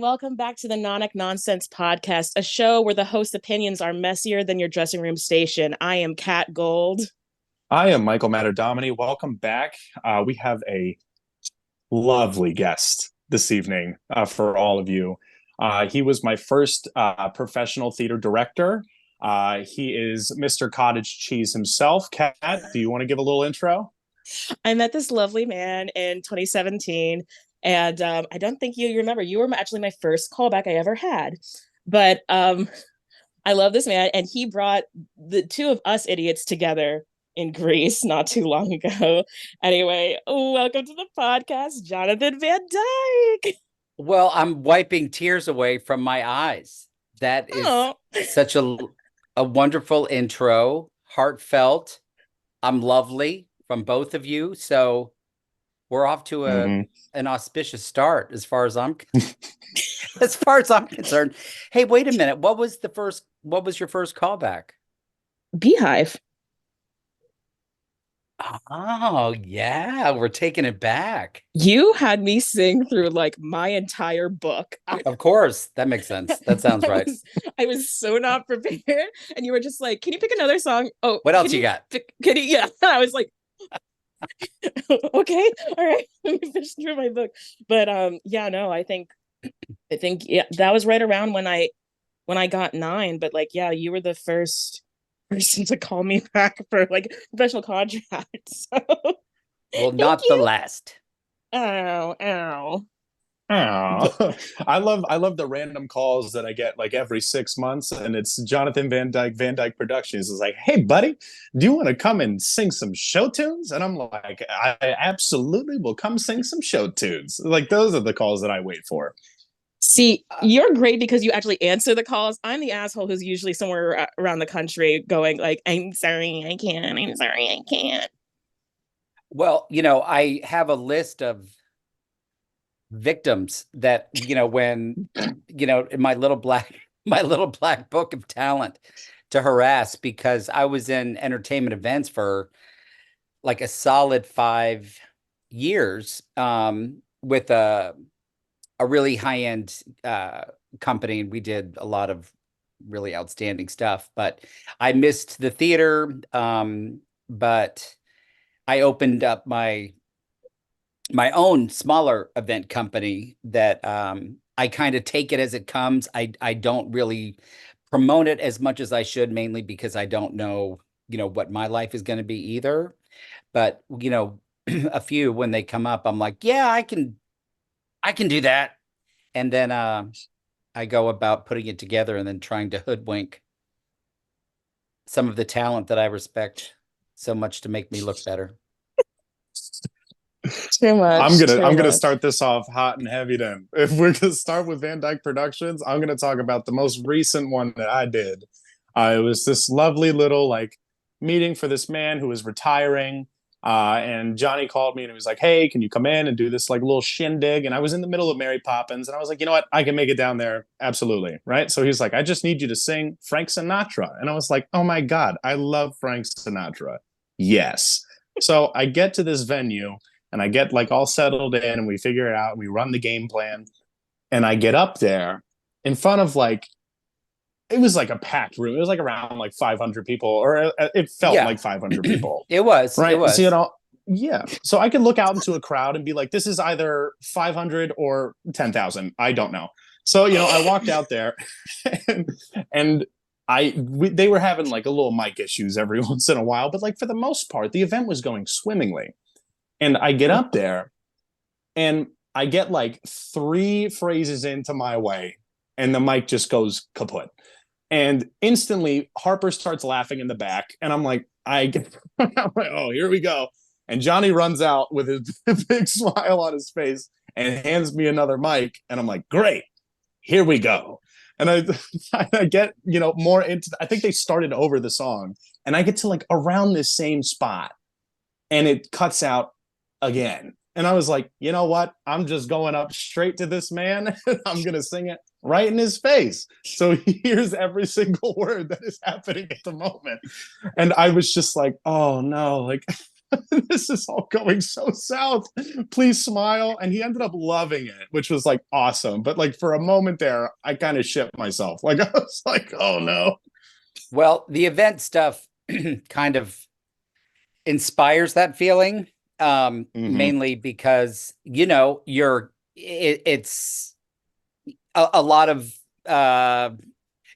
welcome back to the Nonic Nonsense Podcast, a show where the host's opinions are messier than your dressing room station. I am Kat Gold. I am Michael Matterdomini. Welcome back. We have a lovely guest this evening for all of you. He was my first professional theater director. He is Mr. Cottage Cheese himself. Kat, do you want to give a little intro? I met this lovely man in 2017, and I don't think you remember. You were actually my first callback I ever had. But I love this man, and he brought the two of us idiots together in Greece not too long ago. Anyway, welcome to the podcast, Jonathan Van Dyke. Well, I'm wiping tears away from my eyes. That is such a wonderful intro, heartfelt. I'm lovely from both of you. So we're off to an auspicious start as far as I'm concerned. Hey, wait a minute. What was your first callback? Beehive. Oh, yeah, we're taking it back. You had me sing through like my entire book. Of course, that makes sense. That sounds right. I was so not prepared, and you were just like, "Can you pick another song?" Oh, what else you got? Can you? Yeah, I was like, "Okay, all right." Let me finish through my book, but yeah, no, I think yeah, that was right around when I got 9. But like, yeah, you were the first person to call me back for like professional contract. So well, not the last. Ow. Oh, I love the random calls that I get like every 6 months, and it's Jonathan Van Dyke Productions. It's like, hey buddy, do you want to come and sing some show tunes? And I'm like, I absolutely will come sing some show tunes. Like those are the calls that I wait for. See, you're great because you actually answer the calls. I'm the asshole who's usually somewhere around the country going like, I'm sorry, I can't. I'm sorry, I can't. Well, I have a list of victims that, when, in my little black book of talent to harass, because I was in entertainment events for like a solid 5 years with a really high-end company, and we did a lot of really outstanding stuff. But I missed the theater, but I opened up my own smaller event company that I kind of take it as it comes. I don't really promote it as much as I should, mainly because I don't know, what my life is going to be either. But, a few, when they come up, I'm like, yeah, I can do that. And then I go about putting it together and then trying to hoodwink some of the talent that I respect so much to make me look better. Too much. I'm gonna start this off hot and heavy then. If we're gonna start with Van Dyke Productions, I'm gonna talk about the most recent one that I did. It was this lovely little like meeting for this man who was retiring. And Johnny called me and he was like, hey, can you come in and do this like little shindig? And I was in the middle of Mary Poppins, and I was like, you know what? I can make it down there. Absolutely. Right. So he's like, I just need you to sing Frank Sinatra. And I was like, oh my God, I love Frank Sinatra. Yes. So I get to this venue and I get like all settled in and we figure it out. And we run the game plan. And I get up there in front of like, it was like a packed room. It was like around like 500 people, or it felt like 500 people. It was. Right. It was. So, yeah. So I could look out into a crowd and be like, this is either 500 or 10,000. I don't know. So, I walked out there and they were having like a little mic issues every once in a while. But like for the most part, the event was going swimmingly. And I get up there and I get like 3 phrases into my way and the mic just goes kaput. And instantly Harper starts laughing in the back. And I'm like, oh, here we go. And Johnny runs out with his big smile on his face and hands me another mic. And I'm like, great, here we go. And I get, more into, I think they started over the song and I get to like around this same spot and it cuts out again. And I was like, you know what? I'm just going up straight to this man. I'm going to sing it right in his face. So he hears every single word that is happening at the moment. And I was just like, oh no, like this is all going so south. Please smile. And he ended up loving it, which was like awesome. But like for a moment there, I kind of shit myself. Like I was like, oh no. Well, the event stuff kind of inspires that feeling, Mm-hmm. mainly because, it's a lot of, uh,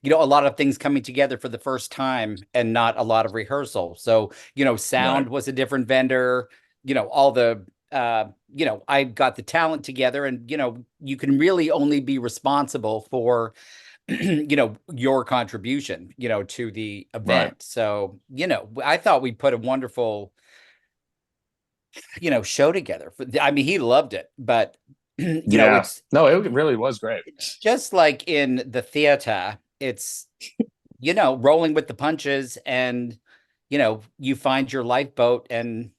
a lot of things coming together for the first time and not a lot of rehearsal. So, Right. sound was a different vendor, all the, I got the talent together, and, you can really only be responsible for, your contribution, to the Right. event. So, I thought we put a wonderful, show together. I mean, he loved it, but, Yeah. it's No, it really was great. just like in the theater, it's, rolling with the punches, and, you find your lifeboat and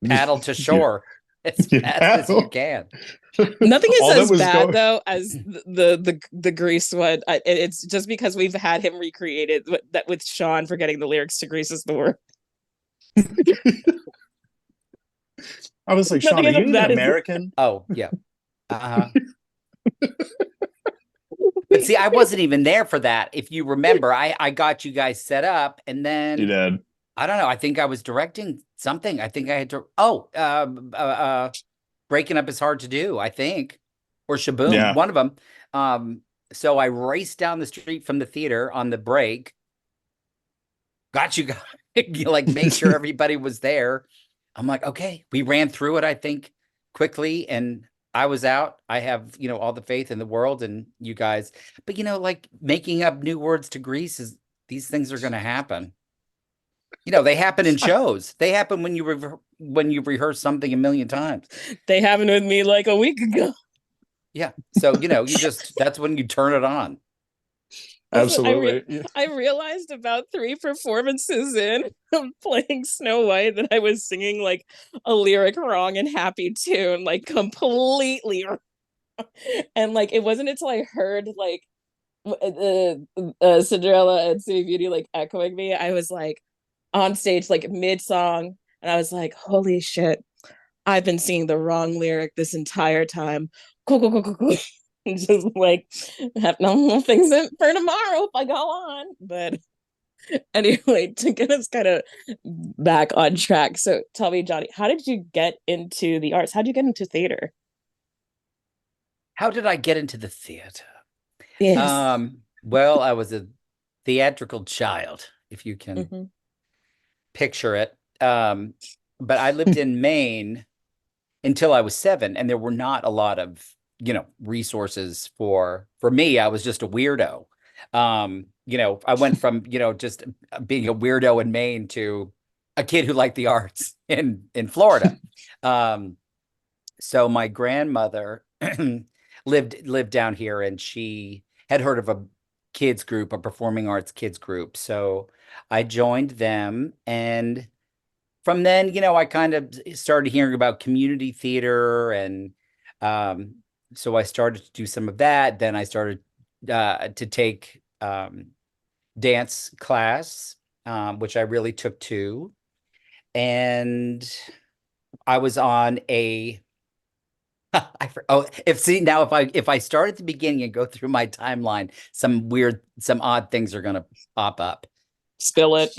paddle to You, shore as you fast as you paddle. can. Nothing is All that as was bad going. though as the Grease one. It's just because we've had him recreated that with Sean forgetting the lyrics to "Grease is the word." I was like, Nothing Sean, are is you as even bad as American? Oh, yeah. Uh-huh. But see, I wasn't even there for that. If you remember, I got you guys set up, and You then did. I don't know. I think I was directing something. I think I had to. Breaking up is hard to do, I think, or Shaboom, Yeah. one of them. Um, so I raced down the street from the theater on the break, got you guys, like made sure everybody was there. I'm like, okay, we ran through it, I think, quickly, and I was out. I have, all the faith in the world and you guys. But like making up new words to Greece is these things are gonna happen. They happen in shows. They happen when when you rehearse something a million times. they happened with me like a week ago. Yeah. So, you just that's when you turn it on. Also, Absolutely. Yeah. I realized about three performances in of playing Snow White that I was singing like a lyric wrong and Happy Tune, like completely wrong. And like it wasn't until I heard like Cinderella and City Beauty like echoing me, I was like on stage like mid song, and I was like, "Holy shit! I've been singing the wrong lyric this entire time." Cool, cool, cool, cool, cool. Just like have no things for tomorrow if I go on. But anyway, to get us kind of back on track. So tell me, Johnny, how did you get into the arts? How did you get into theater? How did I get into the theater? Yes. Well, I was a theatrical child, if you can Mm-hmm. picture it. But I lived in Maine until I was 7, and there were not a lot of, resources for me. I was just a weirdo. I went from, just being a weirdo in Maine to a kid who liked the arts in Florida. Um, so my grandmother lived down here, and she had heard of a kids group, a performing arts kids group. So I joined them, and from then, I kind of started hearing about community theater, and um, so I started to do some of that. Then I started to take dance class, which I really took to, and I was on a if see now if I start at the beginning and go through my timeline, some odd things are gonna pop up. Spill it.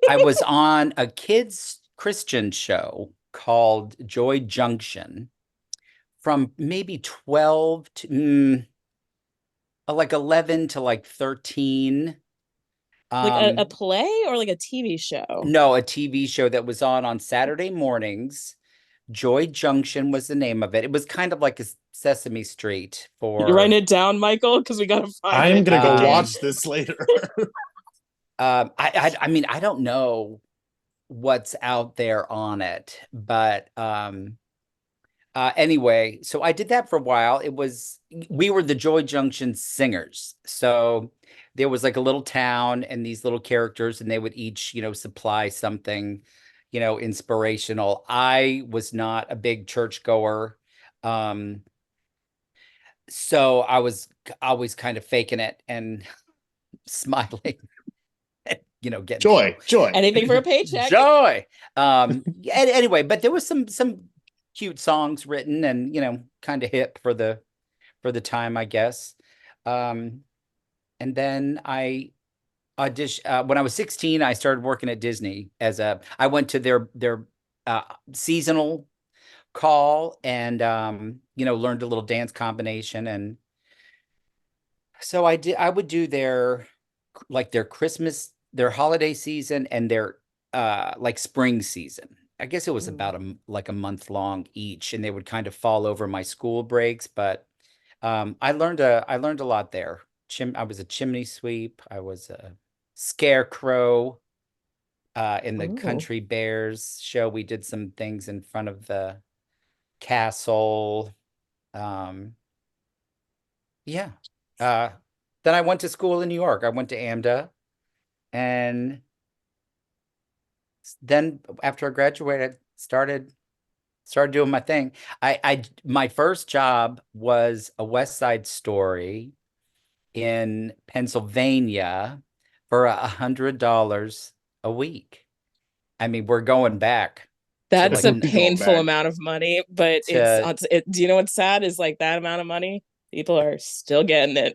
I was on a kids Christian show called Joy Junction from maybe 12 to like 11 to like 13. Like a Um, play or like a TV show? no, a TV show that was on Saturday mornings. Joy Junction was the name of it. It was kind of like a Sesame Street You're writing for it down, Michael, because we gotta find I'm it gonna go again. watch this later. I mean, I don't know what's out there on it, but anyway, so I did that for a while. We were the Joy Junction singers. So there was like a little town and these little characters, and they would each, supply something, inspirational. I was not a big churchgoer. Um, so I was always kind of faking it and smiling getting some Joy. Anything for a paycheck. joy. Anyway, but there was some cute songs written and kind of hip for the time, I guess. Um, and then I audition when I was 16. I started working at Disney I went to their seasonal call and learned a little dance combination. And so I would do their Christmas, their holiday season, and their like spring season. I guess it was Ooh. about like a month long each, and they would kind of fall over my school breaks. But I learned a lot there. I was a chimney sweep. I was a scarecrow in the Ooh. Country Bears show. We did some things in front of the castle. Um, yeah. Uh, then I went to school in New York. I went to AMDA, and then after I graduated, started doing my thing. My first job was a West Side Story in Pennsylvania for $100 a week. I mean, we're going back to That's like a Going painful back. amount of money, but to do you know what's sad is like that amount of money, people are still getting it.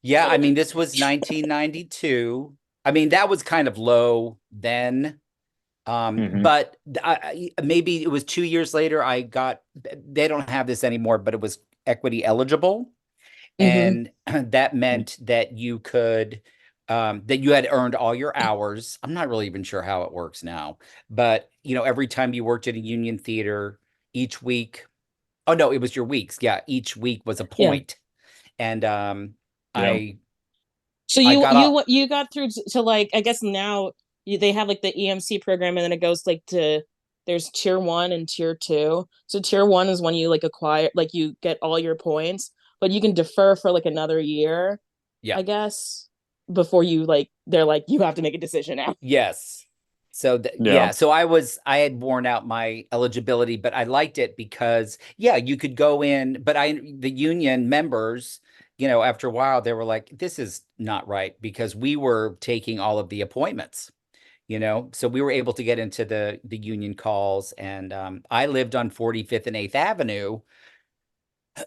yeah, I mean, this was 1992. I mean, that was kind of low then. Hmm. But maybe it was 2 years later, they don't have this anymore, but it was equity eligible. Hmm. And that meant that that you had earned all your hours. I'm not really even sure how it works now, but every time you worked at a union theater each week, oh no, it was your weeks. Yeah, each week was a Yeah. point. And Yeah. I So I got up. you got through to like, I guess now they have like the EMC program, and then it goes like to, there's tier one and tier two. So tier one is when you like acquire, like you get all your points, but you can defer for like another year, Yeah. I guess, before you like, they're like, you have to make a decision now. Yes. So Yeah. yeah, so I had worn out my eligibility, but I liked it because yeah, you could go in, but the union members, after a while they were like, this is not right because we were taking all of the appointments, so we were able to get into the union calls. And I lived on 45th and 8th Avenue,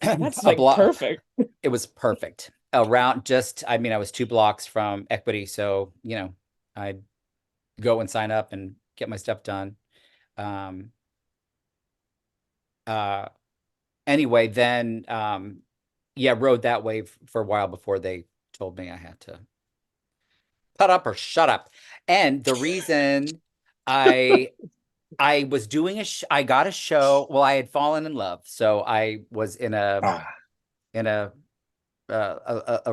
That's a like block. perfect. It was perfect. Around just, I mean, I was 2 blocks from Equity, so I'd go and sign up and get my stuff done. Um, uh, anyway, then yeah, rode that wave for a while before they told me I had to put up or shut up. And the reason I I was doing I got a show. Well, I had fallen in love, so I was Ah. in a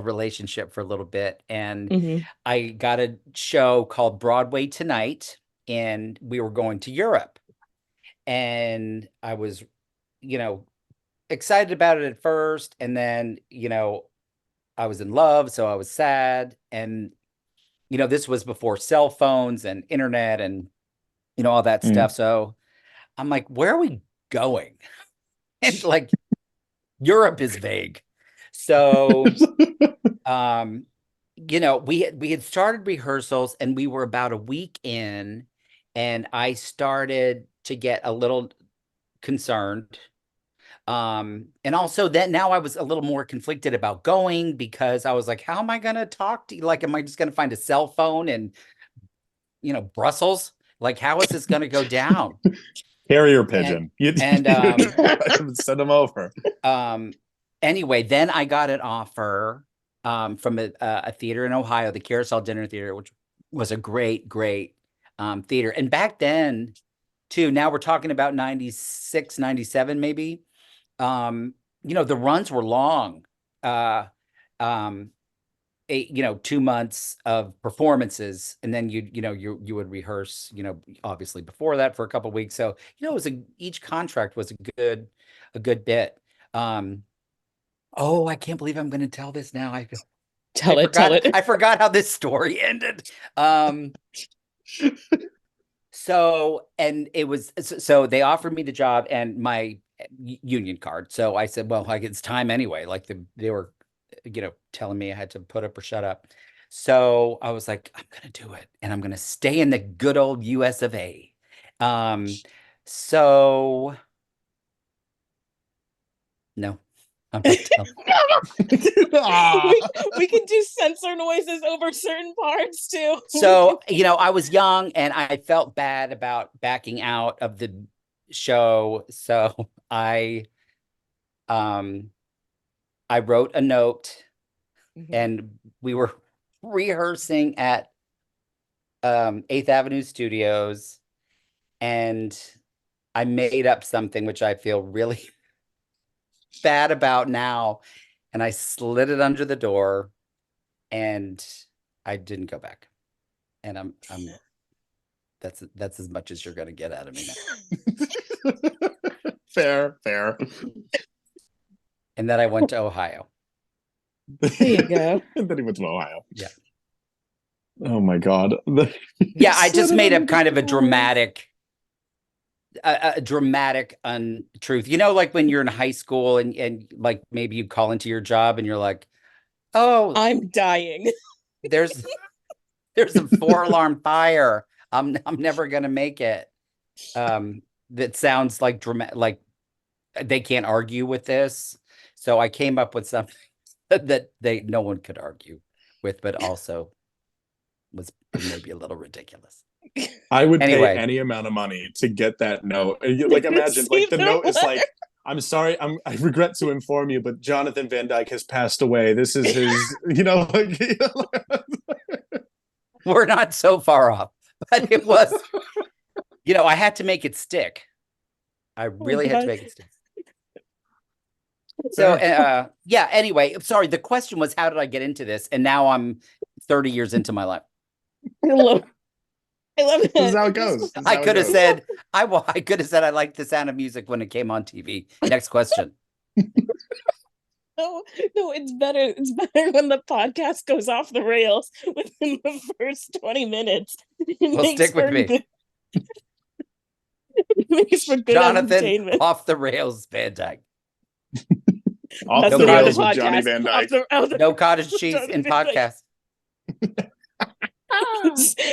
relationship for a little bit, and Hmm. I got a show called Broadway Tonight, and we were going to Europe. And I was, you know, excited about it at first, and then, I was in love, so I was sad. And this was before cell phones and internet and all that stuff. Mm. So I'm like, where are we going? And like Europe is vague. So we had started rehearsals and we were about a week in, and I started to get a little concerned. And also that now I was a little more conflicted about going because I was like, how am I gonna talk to you? Like, am I just gonna find a cell phone in, Brussels? Like, how is this gonna go down? Carrier And pigeon. You, and send them over. um anyway, then I got an offer from a theater in Ohio, the Carousel Dinner Theater, which was a great, great theater. And back then, too, now we're talking about 96, 97, maybe. Um, the runs were long. Uh, um, 2 months of performances, and then you would rehearse, obviously before that for a couple of weeks. So, it was each contract was a good bit. Um, oh, I can't believe I'm going to tell this now. I Tell forgot it. I forgot how this story ended. Um, so and it was so they offered me the job and my union card. So I said, well, like it's time anyway. Like they were, telling me I had to put up or shut up. So I was like, I'm gonna do it, and I'm gonna stay in the good old US of A. Um, so no, I'm not telling. Ah. We can do censor noises over certain parts too. So, I was young and I felt bad about backing out of the show. So um I wrote a note Mhm. and we were rehearsing at 8th Avenue Studios, and I made up something which I feel really bad about now. And I slid it under the door and I didn't go back. And I'm that's as much as you're gonna get out of me now. Fair, fair. And then I went to Ohio. There you go. And then he went to Ohio. Yeah. Oh my God. Yeah, I just made up kind of a dramatic untruth. Like when you're in high school and like maybe you call into your job and you're like, oh, I'm dying. there's there's a 4 alarm fire. I'm never gonna make it. That sounds like dramatic, like they can't argue with this. So I came up with something that no one could argue with, but also was maybe a little ridiculous. I would pay Anyway, any amount of money to get that note. Like imagine, like the note is like, I'm sorry, I regret to inform you, but Jonathan Van Dyke has passed away. This is his, like we're not so far off, but it was, I had to make it stick. I really had to make it stick. So, yeah, anyway, sorry. The question was, how did I get into this? And now I'm 30 years into my life. I love it. This is how it goes. I could have said, I could have said I liked the Sound of Music when it came on TV. Next question. No, it's better. It's better when the podcast goes off the rails within the first 20 minutes. Well, stick with me. It makes for good Jonathan, entertainment. off the rails, Van Dyke. Off No the cottage- rails with Johnny Van Dyke. No cottage cheese Jonathan in Van Dyke. podcast.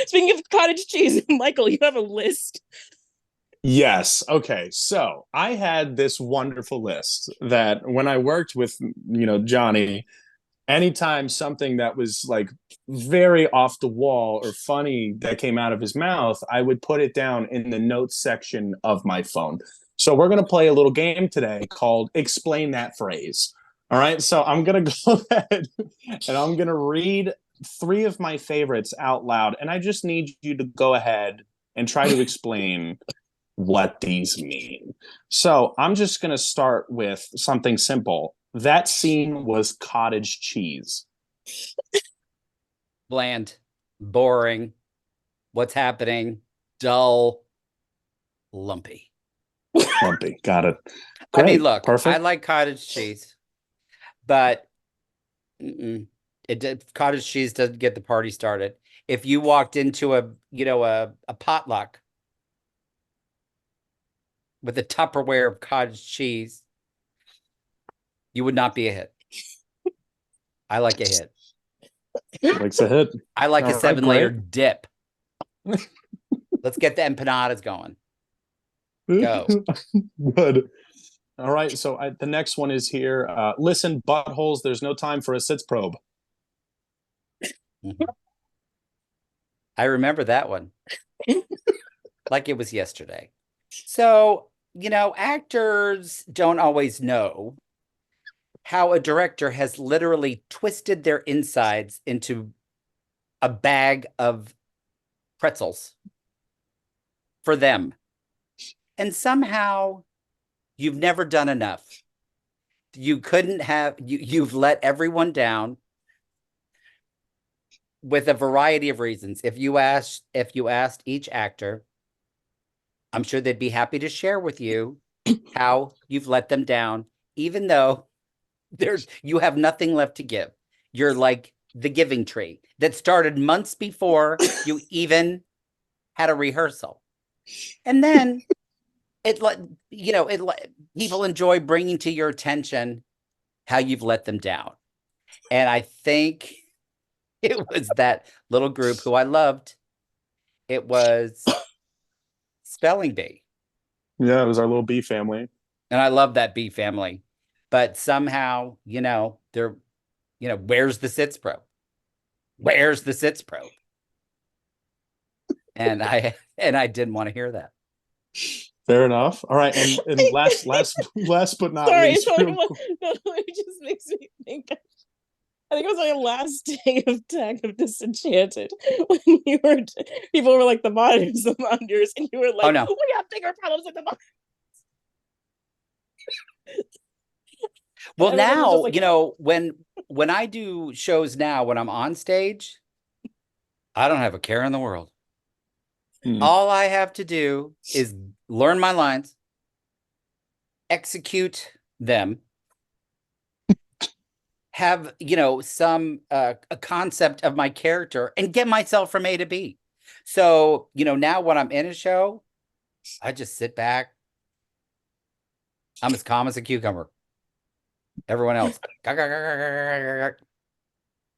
Speaking of cottage cheese, Michael, you have a list. Yes. Okay. So I had this wonderful list that when I worked with, Johnny, anytime something that was like very off the wall or funny that came out of his mouth, I would put it down in the notes section of my phone. So we're going to play a little game today called Explain That Phrase. All right. So I'm going to go ahead and I'm going to read 3 of my favorites out loud. And I just need you to go ahead and try to explain what these mean. So I'm just going to start with something simple. That scene was cottage cheese. Bland, boring. What's happening? Dull, lumpy. Lumpy. Got it. I mean, Great. look, Perfect. I like cottage cheese, but cottage cheese doesn't get the party started. If you walked into a potluck with a Tupperware of cottage cheese, you would not be a hit. I like a hit. Likes a hit. I like All a right, 7-layer great. dip. Let's get the empanadas going. Go. Good. All right. So the next one is here. Listen, buttholes, there's no time for a sits probe. Mhm. I remember that one like it was yesterday. So, actors don't always know how a director has literally twisted their insides into a bag of pretzels for them. And somehow you've never done enough. You couldn't have, you've let everyone down with a variety of reasons. If you asked each actor, I'm sure they'd be happy to share with you how you've let them down, even though you have nothing left to give. You're like the giving tree that started months before you even had a rehearsal. And then people enjoy bringing to your attention how you've let them down. And I think It was that little group who I loved. It was Spelling Bee. Yeah, it was our little bee family. And I love that Bee family. But somehow, they're, where's the sits probe? Where's the sits probe? And I didn't want to hear that. Fair enough. All right, and last but not Sorry, least, real quick. no, it just makes me think. I think it was my last day of tech of Disenchanted when people were like the monitors, and you were Oh like, no. we have bigger problems with the monitors. Well, Everyone was just now, like, when I do shows now, when I'm on stage, I don't have a care in the world. Hmm. All I have to do is learn my lines, execute them, have, some a concept of my character and get myself from A to B. So, now when I'm in a show, I just sit back. I'm as calm as a cucumber. Everyone else,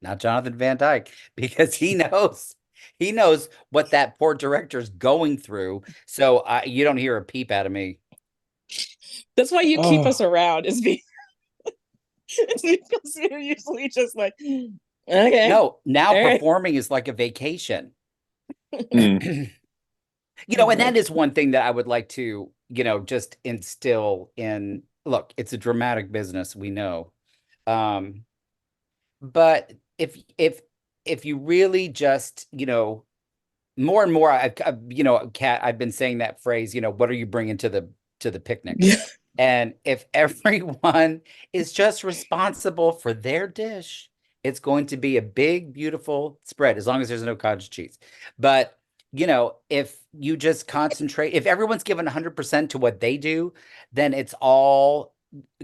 not Jonathan Van Dyke, because he knows what that poor director's going through. So you don't hear a peep out of me. that's why you keep us Oh, around, is it's because you're usually just like, okay, No, now all right. performing is like a vacation. hmm. And that is one thing that I would like to, just instill in. Look, it's a dramatic business, we know. Um, but if you really just, more and more, Kat, I've been saying that phrase, what are you bringing to the picnic? Yeah. And if everyone is just responsible for their dish, it's going to be a big, beautiful spread, as long as there's no cottage cheese. But, if you just concentrate, if everyone's given 100% to what they do, then it's all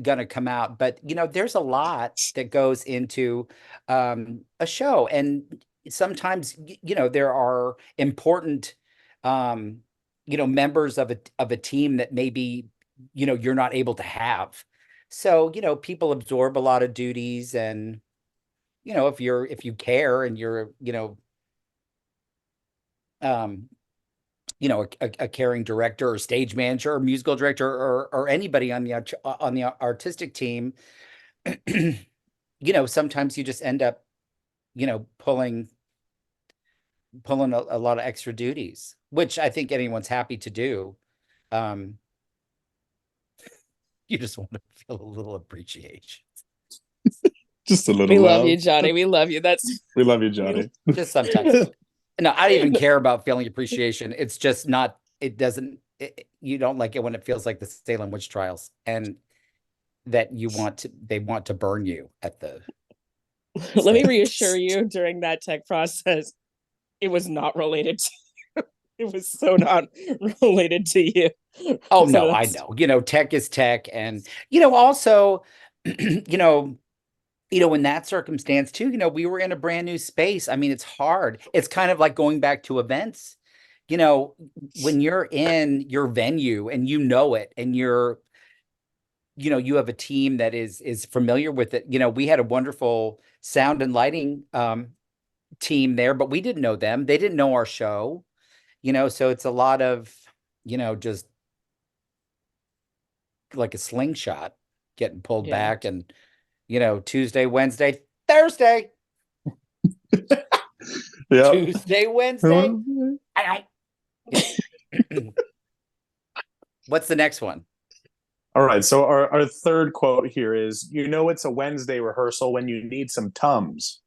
going to come out. But, there's a lot that goes into a show. And sometimes, there are important, members of a team that maybe you're not able to have. So people absorb a lot of duties, and if you care and you're um a caring director or stage manager or musical director or anybody on the artistic team, sometimes you just end up pulling a lot of extra duties, which I think anyone's happy to do. um you just want to feel a little appreciation. Just a little We love you, love. Johnny. We love you. That's We love you, we. Johnny. Just sometimes. No, I don't even care about feeling appreciation. It's just not, it doesn't, you don't like it when it feels like the Salem witch trials, and that they want to burn you at the Let me stake. reassure you. During that tech process, it was not related to. It was so not related to you. Oh So no, I that's know. Tech is tech. And, also, in that circumstance too, we were in a brand new space. I mean, it's hard. It's kind of like going back to events. When you're in your venue and it, and you have a team that is familiar with it. We had a wonderful sound and lighting team there, but we didn't know them. They didn't know our show. So it's a lot of, just like a slingshot getting pulled yeah. back, and Tuesday, Wednesday, Thursday, Yep. Tuesday, Wednesday. Ow. What's the next one? All right. So our third quote here is, it's a Wednesday rehearsal when you need some Tums.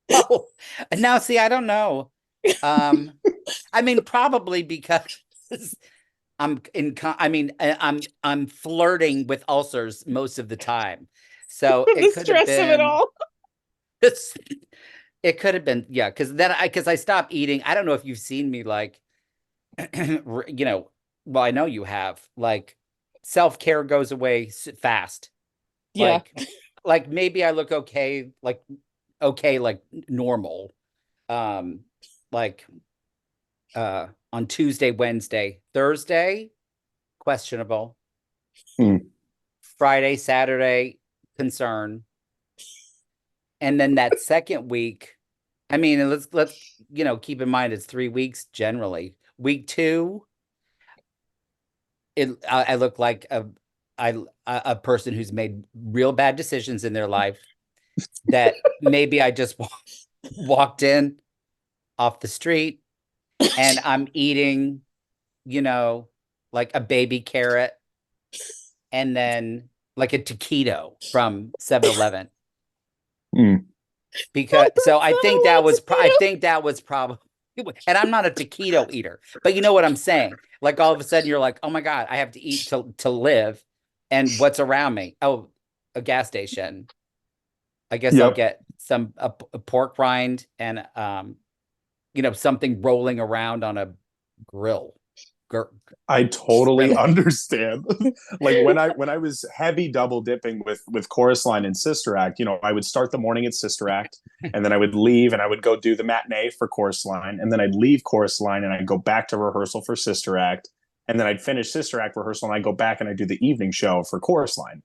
Oh, now see, I don't know. I mean, probably because I'm flirting with ulcers most of the time. So The it could have stress of it been all. it could have been, yeah, because I stopped eating. I don't know if you've seen me, like, well, I know you have, like, self-care goes away fast. Yeah. Like maybe I look okay, like normal. Um, like on Tuesday, Wednesday, Thursday, questionable. Hmm. Friday, Saturday concern. And then that second week, I mean, let's keep in mind it's 3 weeks generally. Week 2, I look like a person who's made real bad decisions in their life that maybe I just walked in off the street and I'm eating, like a baby carrot and then like a taquito from 7-Eleven. Mm. Because so I Not think a lot that of was I taquito. think that was probably, and I'm not a taquito eater, but you know what I'm saying? Like all of a sudden you're like, oh my God, I have to eat to live. And what's around me? Oh, a gas station. I guess I'll Yep. get a pork rind and something rolling around on a grill. I totally Griddle. understand. Like when I was heavy double dipping with Chorus Line and Sister Act, I would start the morning at Sister Act, and then I would leave and I would go do the matinee for Chorus Line, and then I'd leave Chorus Line and I'd go back to rehearsal for Sister Act, and then I'd finish Sister Act rehearsal and I'd go back and I'd do the evening show for Chorus Line.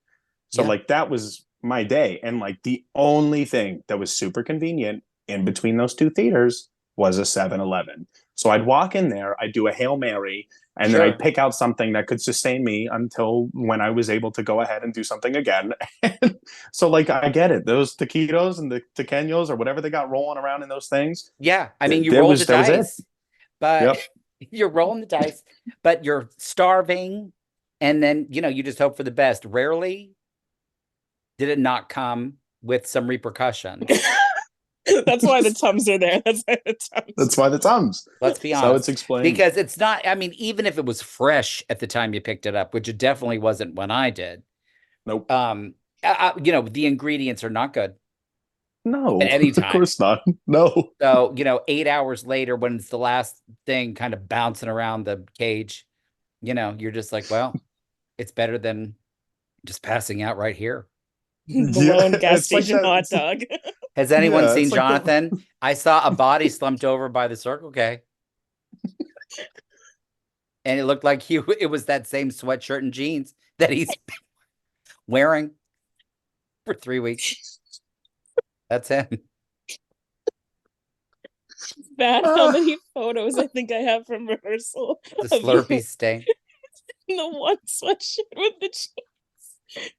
So Yeah. like that was my day, and like the only thing that was super convenient in between those two theaters was a 7-Eleven. So I'd walk in there, I'd do a Hail Mary, and then I'd Sure. pick out something that could sustain me until when I was able to go ahead and do something again. So like I get it. Those taquitos and the taqueños or whatever they got rolling around in those things, Yeah. I mean, you there roll the was that was it. dice, but Yep. you're rolling the dice, but you're starving. And then, you just hope for the best. Rarely did it not come with some repercussions. That's why the Tums are there. That's why the Tums. That's why the Tums. Let's be So it's honest. explained. Because it's not, I mean, even if it was fresh at the time you picked it up, which it definitely wasn't when I did, Nope. the ingredients are not good at No, any of time. course not. No. So, 8 hours later, when it's the last thing kind of bouncing around the cage, you're just like, well, it's better than just passing out right here. The Yeah, lone gas it's like station that. hot dog. Has anyone Yeah, seen it's like the Jonathan? I saw a body slumped over by the Circle K, and it looked like it was that same sweatshirt and jeans that he's wearing for 3 weeks. That's him. Bad. How many photos I think I have from rehearsal The of you Slurpee stain. in the one sweatshirt with the jeans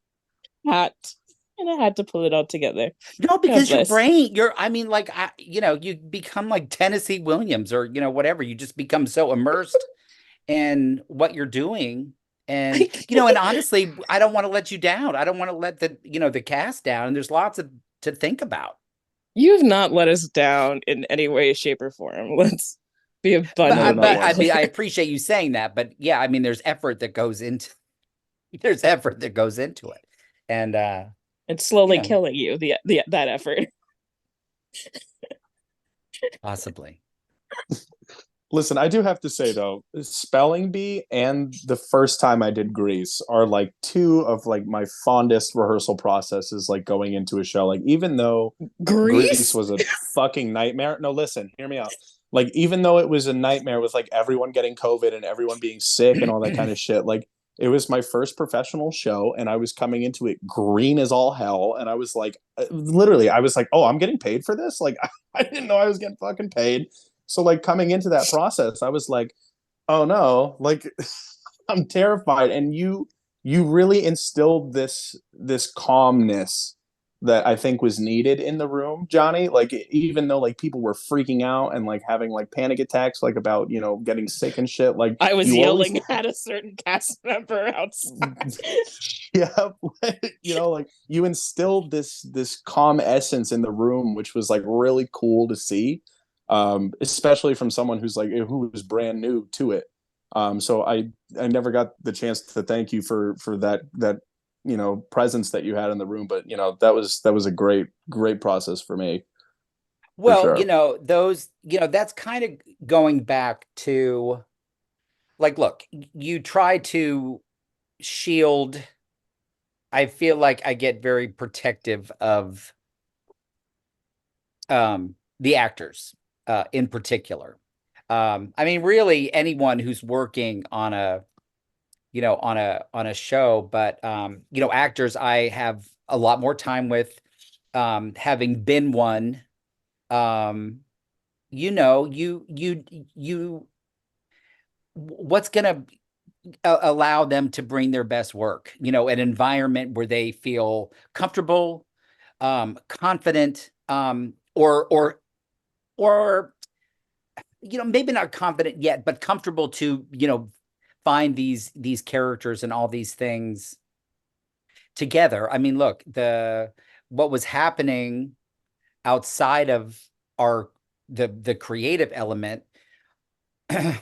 hat, and I had to pull it all together. No, God because your bless. brain, I mean, like, you become like Tennessee Williams or, whatever. You just become so immersed in what you're doing. And, and honestly, I don't want to let you down. I don't want to let the cast down. And there's lots to think about. You've not let us down in any way, shape, or form. Let's be never not But abundantly I once. mean, I clear. appreciate you saying that. But yeah, I mean, there's effort that goes into it. And, It's slowly you know, killing you, the that effort. possibly. Listen, I do have to say though, Spelling Bee and the first time I did Grease are like two of like my fondest rehearsal processes, like going into a show. Like even though Grease Grease? was a fucking nightmare. No, listen, hear me out. Like even though it was a nightmare with like everyone getting COVID and everyone being sick and all that kind of shit, like it was my first professional show and I was coming into it green as all hell. And I was like, literally, I was like, oh, I'm getting paid for this? Like, I didn't know I was getting fucking paid. So, like, coming into that process, I was like, oh no, like, I'm terrified. And you really instilled this calmness that I think was needed in the room, Johnny. Like even though like people were freaking out and like having like panic attacks like about, getting sick and shit, like I was you always yelling at a certain cast member outside. yeah, like you instilled this calm essence in the room, which was like really cool to see. Especially from someone who was brand new to it. So I never got the chance to thank you for that presence that you had in the room, but that was a great process for me for Well, sure. that's kind of going back to like, look, you try to shield. I feel like I get very protective of the actors in particular. I mean, really anyone who's working on on a show. But actors I have a lot more time with, having been one. Um, you what's gonna allow them to bring their best work, an environment where they feel comfortable, confident, or maybe not confident yet, but comfortable to, find these characters and all these things together. I mean, look, the what was happening outside of our the creative element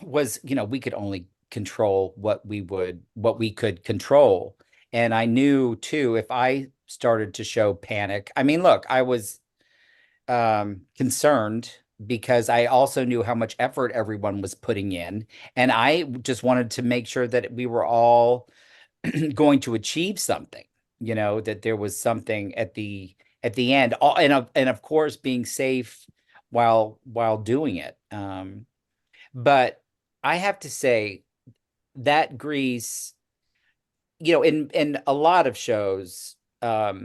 was, we could only control what we could control. And I knew too, if I started to show panic, I mean, look, I was concerned because I also knew how much effort everyone was putting in. And I just wanted to make sure that we were all going to achieve something, that there was something at the end, and of course being safe while doing it. But I have to say that Grease, in a lot of shows, I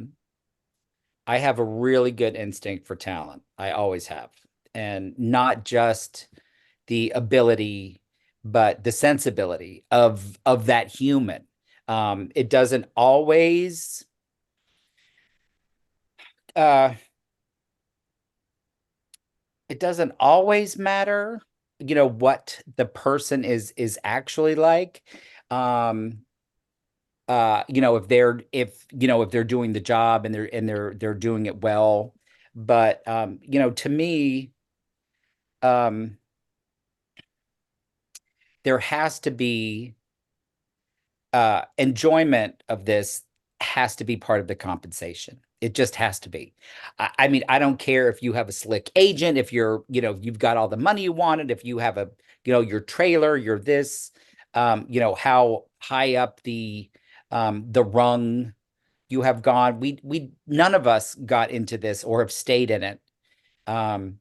have a really good instinct for talent. I always have. And not just the ability, but the sensibility of that human. It doesn't always uh it doesn't always matter, what the person is actually like. Um if they're doing the job and they're doing it well. But to me, um there has to be enjoyment of this has to be part of the compensation. It just has to be. I mean, I don't care if you have a slick agent, if you've got all the money you wanted, if you have your trailer, your this, how high up the rung you have gone. We none of us got into this or have stayed in it um,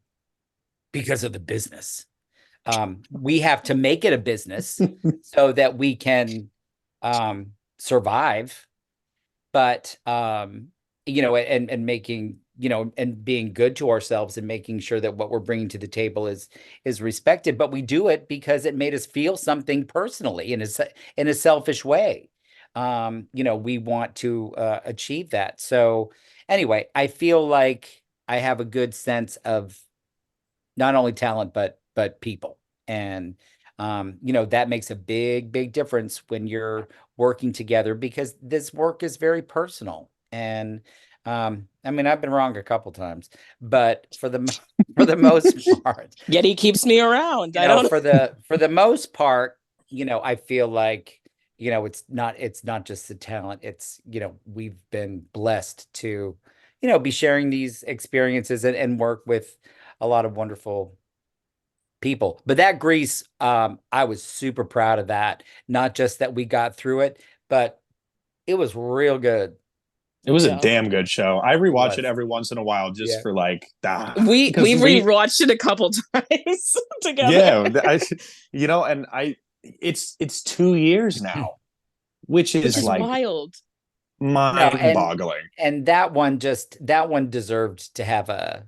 because of the business. We have to make it a business so that we can survive. But and making, and being good to ourselves and making sure that what we're bringing to the table is respected. But we do it because it made us feel something personally in a selfish way. We want to achieve that. So anyway, I feel like I have a good sense of not only talent but people. And that makes a big difference when you're working together, because this work is very personal. And I mean, I've been wrong a couple times, but for the most part, Yet he keeps me around. I don't. for the most part, I feel like, it's not just the talent. It's, we've been blessed to, be sharing these experiences and work with a lot of wonderful people. But that Grease, I was super proud of that. Not just that we got through it, but it was real good. It was a Yeah. damn good show. I It rewatch it was. every once in a while just Yeah. for like We've because we rewatched it a couple times together. yeah and I it's 2 years now, which Which is is like wild. No, mind-boggling. and that one deserved to have a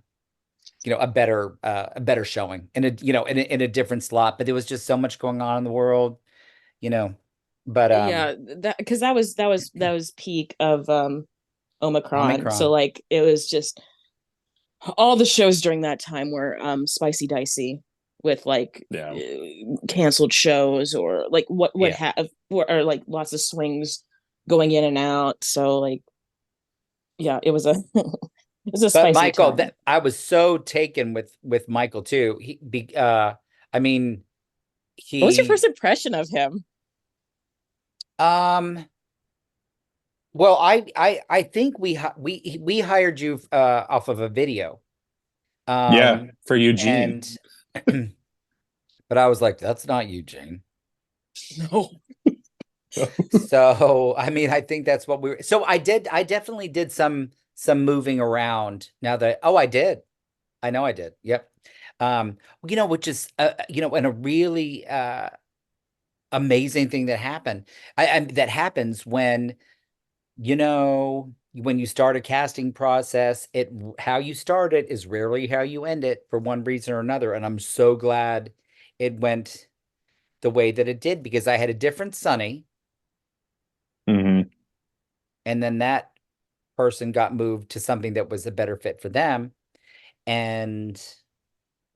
better showing in in a different slot. But there was just so much going on in the world, you know. But Yeah, that because that was peak of Omicron. So Omicron. like it was just all the shows during that time were spicy dicey with like Yeah. canceled shows or like what Yeah. have or like lots of swings going in and out. So like yeah, it was a it was a But spicy Michael, time. that I was so taken with Michael too. I mean, What was your he first impression of him? um well, I think we hired you off of a video. Yeah, Um for Eugene. and but I was like, that's not Eugene. No. So, I mean, I think that's what we were. So I definitely did some moving around now that, oh, I did. I know I did. Yep. Which is, in a really, amazing thing that happened. That happens when, when you start a casting process, how you start it is rarely how you end it for one reason or another. And I'm so glad it went the way that it did, because I had a different Sonny, Hmm. and then that person got moved to something that was a better fit for them. And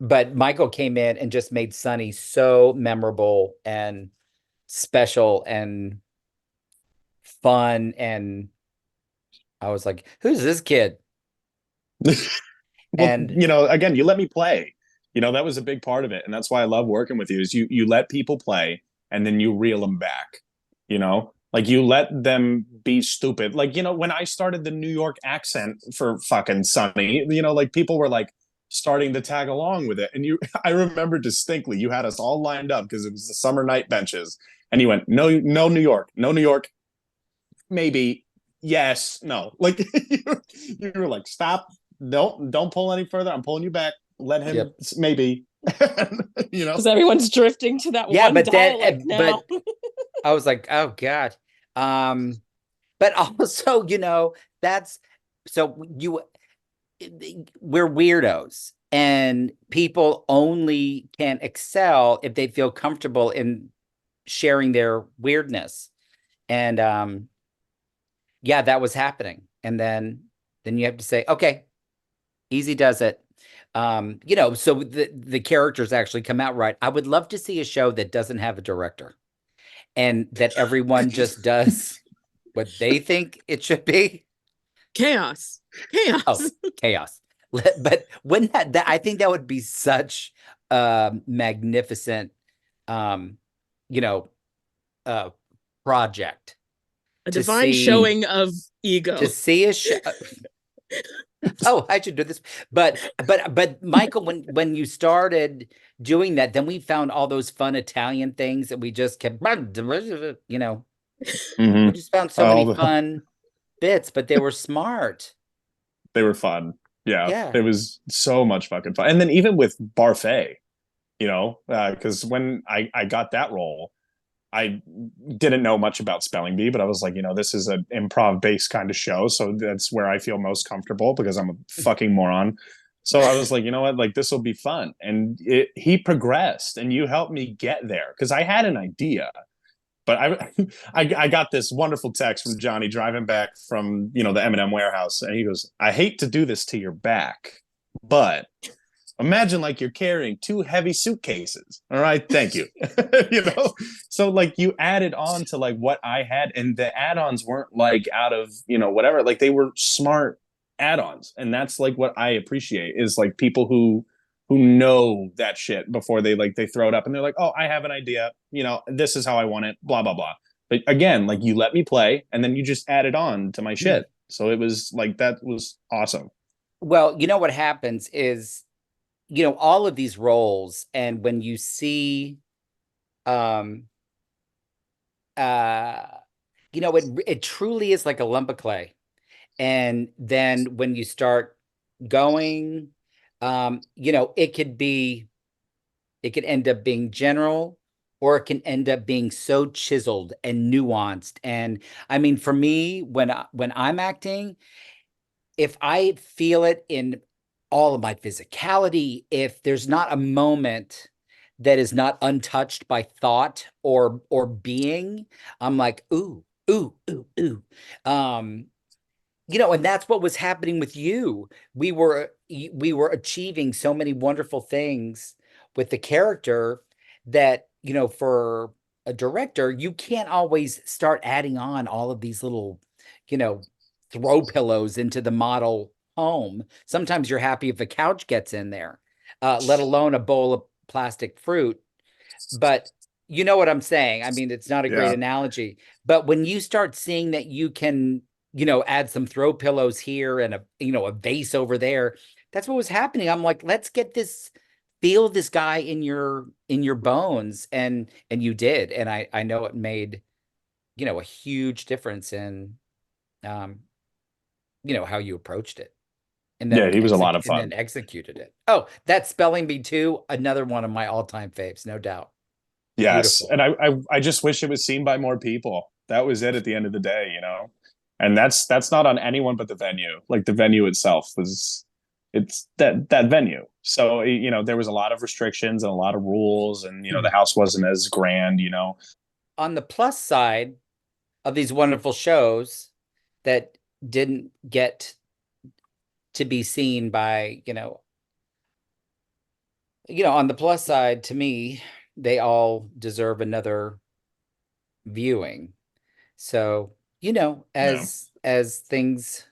but Michael came in and just made Sonny so memorable and special and fun. And I was like, who's this kid? Well, And again, you let me play. That was a big part of it, and that's why I love working with you. Is you let people play, and then you reel them back. Like you let them be stupid. Like when I started the New York accent for fucking Sunny, like people were like starting to tag along with it, and I remember distinctly, you had us all lined up because it was the summer night benches, and you went, no, no New York, no New York, maybe, yes, no, like you were like, stop, don't pull any further, I'm pulling you back, let him, yep. maybe. Because everyone's drifting to that Yeah, one but then dialect now. but I was like, oh God. But also, that's so we're weirdos, and people only can excel if they feel comfortable in sharing their weirdness. And yeah, that was happening. And then you have to say, okay, easy does it. So the characters actually come out right. I would love to see a show that doesn't have a director, and that everyone just does what they think it should be. Chaos. Oh, Chaos. chaos. But when that I think that would be such a magnificent um, you know, uh project A to divine see showing of to ego. see a show. Oh, I should do this. But Michael, when you started doing that, then we found all those fun Italian things that we just kept, we Mm-hmm. just found so many All the fun bits, but they were smart. They were fun. Yeah, Yeah. it was so much fucking fun. And then even with Barfay, because when I got that role, I didn't know much about spelling bee, but I was like, this is an improv based kind of show, so that's where I feel most comfortable because I'm a fucking moron. So I was like, you know what, like this will be fun, and he progressed, and you helped me get there because I had an idea, but I got this wonderful text from Johnny driving back from the M&M warehouse, and he goes, "I hate to do this to your back, but imagine like you're carrying two heavy suitcases. All right, thank you." So like you added on to like what I had, and the add-ons weren't like out of whatever, like they were smart add-ons, and that's like what I appreciate is like people who know that shit before they throw it up, and they're like, oh, I have an idea, this is how I want it, blah blah blah. But again, like you let me play, and then you just added on to my shit, so it was like that was awesome. Well, what happens is, all of these roles, and when you see, um, uh, it truly is like a lump of clay. And then when you start going, it could end up being general, or it can end up being so chiseled and nuanced. And I mean, for me, when I'm acting, if I feel it in all of my physicality, if there's not a moment that is not untouched by thought or being, I'm like, ooh, ooh, ooh, ooh. Um, and that's what was happening with you. We were achieving so many wonderful things with the character that, for a director, you can't always start adding on all of these little, you know, throw pillows into the model home. Sometimes you're happy if a couch gets in there, let alone a bowl of plastic fruit. But you know what I'm saying? I mean, it's not a great Yeah. analogy, but when you start seeing that you can, add some throw pillows here and a vase over there, that's what was happening. I'm like, let's get this, feel this guy in your bones. And you did. And I know it made, a huge difference in, um, how you approached it and Yeah, then he was a lot of and then fun. executed it. Oh, that spelling bee too, another one of my all-time faves, no doubt. Yes, Beautiful. and I just wish it was seen by more people. That was it at the end of the day, you know. And that's not on anyone but the venue. Like the venue itself was, it's that venue. So you know there was a lot of restrictions and a lot of rules, and you know the house wasn't as grand, you know. On the plus side of these wonderful shows that didn't get to be seen by, on the plus side, to me, they all deserve another viewing. So, Yeah. as things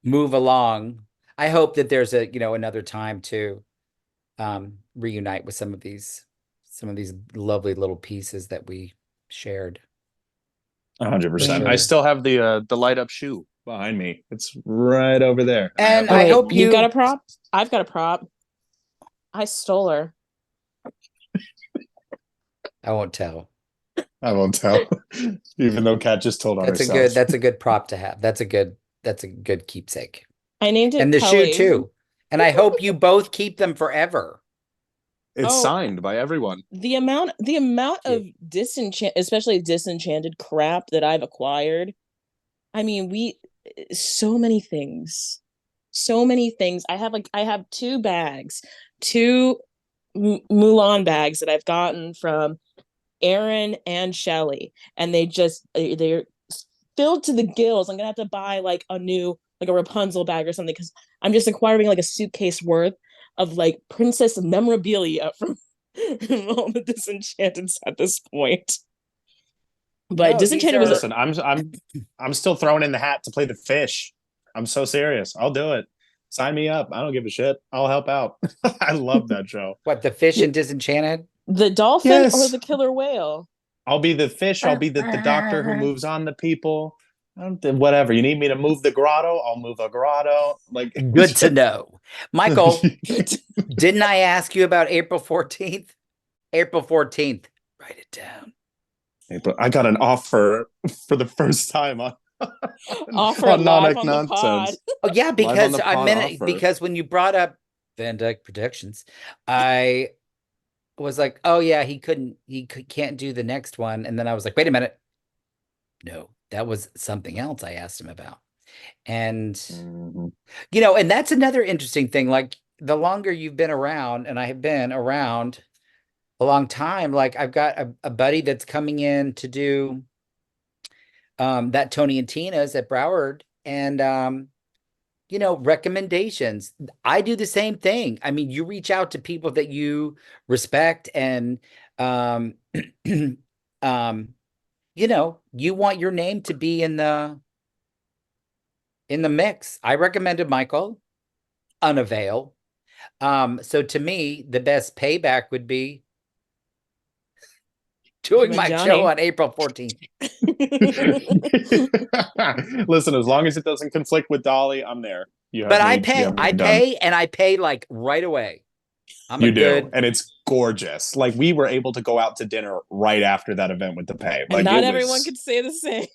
move along, I hope that there's another time to reunite with some of these lovely little pieces that we shared. 100%. I Sure. still have the light up shoe behind me. It's right over there, and I have And Oh I it. wait, hope you've got a you prop? I've got a prop. I stole her. I won't tell. I won't tell, even though Kat just told on That's a herself. good that's a good prop to have. That's a good keepsake. I named it And the shoe Kelly. too. And I hope you both keep them forever. It's Oh, signed by everyone. the amount Yeah. of especially disenchanted crap that I've acquired. I mean, so many things. So many things. I have two bags, two Mulan bags that I've gotten from Aaron and Shelly, and they're filled to the gills. I'm gonna have to buy like a Rapunzel bag or something because I'm just acquiring like a suitcase worth of like princess memorabilia from all the Disenchanteds at this point. But No, these Disenchanted was are Listen, I'm still throwing in the hat to play the fish. I'm so serious. I'll do it. Sign me up. I don't give a shit. I'll help out. I love that show. what, the fish in Disenchanted? the dolphin or Yes. the killer whale. I'll be the fish. I'll be the doctor who moves on the people. Whatever. You need me to move the grotto? I'll move a grotto. Like Good to know. Michael, Good. didn't I ask you about April 14th? April 14th. Write it down. But I got an offer for the first time on Offer on live non-ec on the pod. nonsense. Oh yeah, Live on because the I pod meant offer. because when you brought up Van Dyke Productions, I was like, oh yeah, can't do the next one. And then I was like, wait a minute. No, that was something else I asked him about. And Mhm. and that's another interesting thing. Like the longer you've been around, and I have been around a long time, like I've got a buddy that's coming in to do that Tony and Tina's at Broward, and recommendations. I do the same thing. I mean, you reach out to people that you respect, and um you want your name to be in the mix. I recommended Michael, unavail. So to me, the best payback would be doing Recommend my show Johnny. on April 14th. Listen, as long as it doesn't conflict with Dolly, I'm there. You have But I me. You pay, have I me done. pay, and I pay like right away. I'm a You do, good, and it's gorgeous. Like we were able to go out to dinner right after that event with the pay. And Like not it everyone was. could say the same.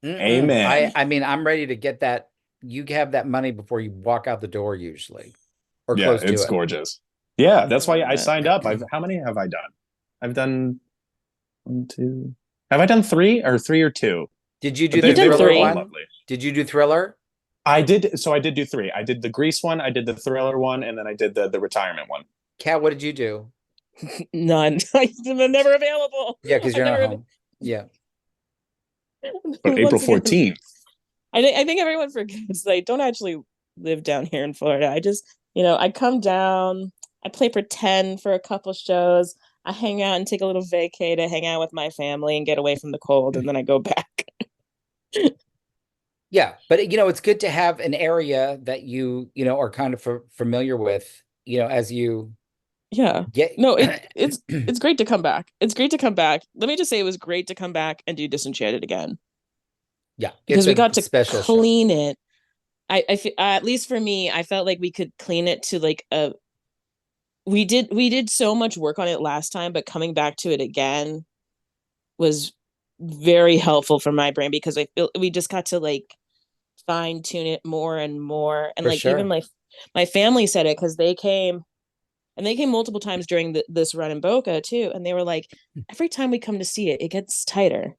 Amen. I mean, I'm ready to get that. You have that money before you walk out the door, usually, or Yeah, close to it's it. gorgeous. Yeah, I that's why love I it. signed up. How many have I done? I've done one, two. Have I done three or two? Did you But do they the You've they done were thriller all three. one? lovely. Did you do thriller? I did. So I did do three. I did the Grease one. I did the Thriller one, and then I did the retirement one. Kat, what did you do? None. I'm never available. Yeah, because I've you're not never. home. Yeah. But April Once again, 14th. I think everyone forgets that I don't actually live down here in Florida. I just, I come down, I play pretend for a couple shows, I hang out and take a little vacay to hang out with my family and get away from the cold, and then I go back. Yeah, but it's good to have an area that are kind of familiar with, as you Yeah. get. No, it's great to come back. It's great to come back. Let me just say it was great to come back and do Disenchanted again Yeah, it's because we a got to special show. clean it. At least for me, I felt like we could clean it to like a we did so much work on it last time, but coming back to it again was very helpful for my brain because I feel we just got to like fine tune it more and more. And For like even sure. my family said it because they came And they came multiple times during this run in Boca too. And they were like, every time we come to see it, it gets tighter.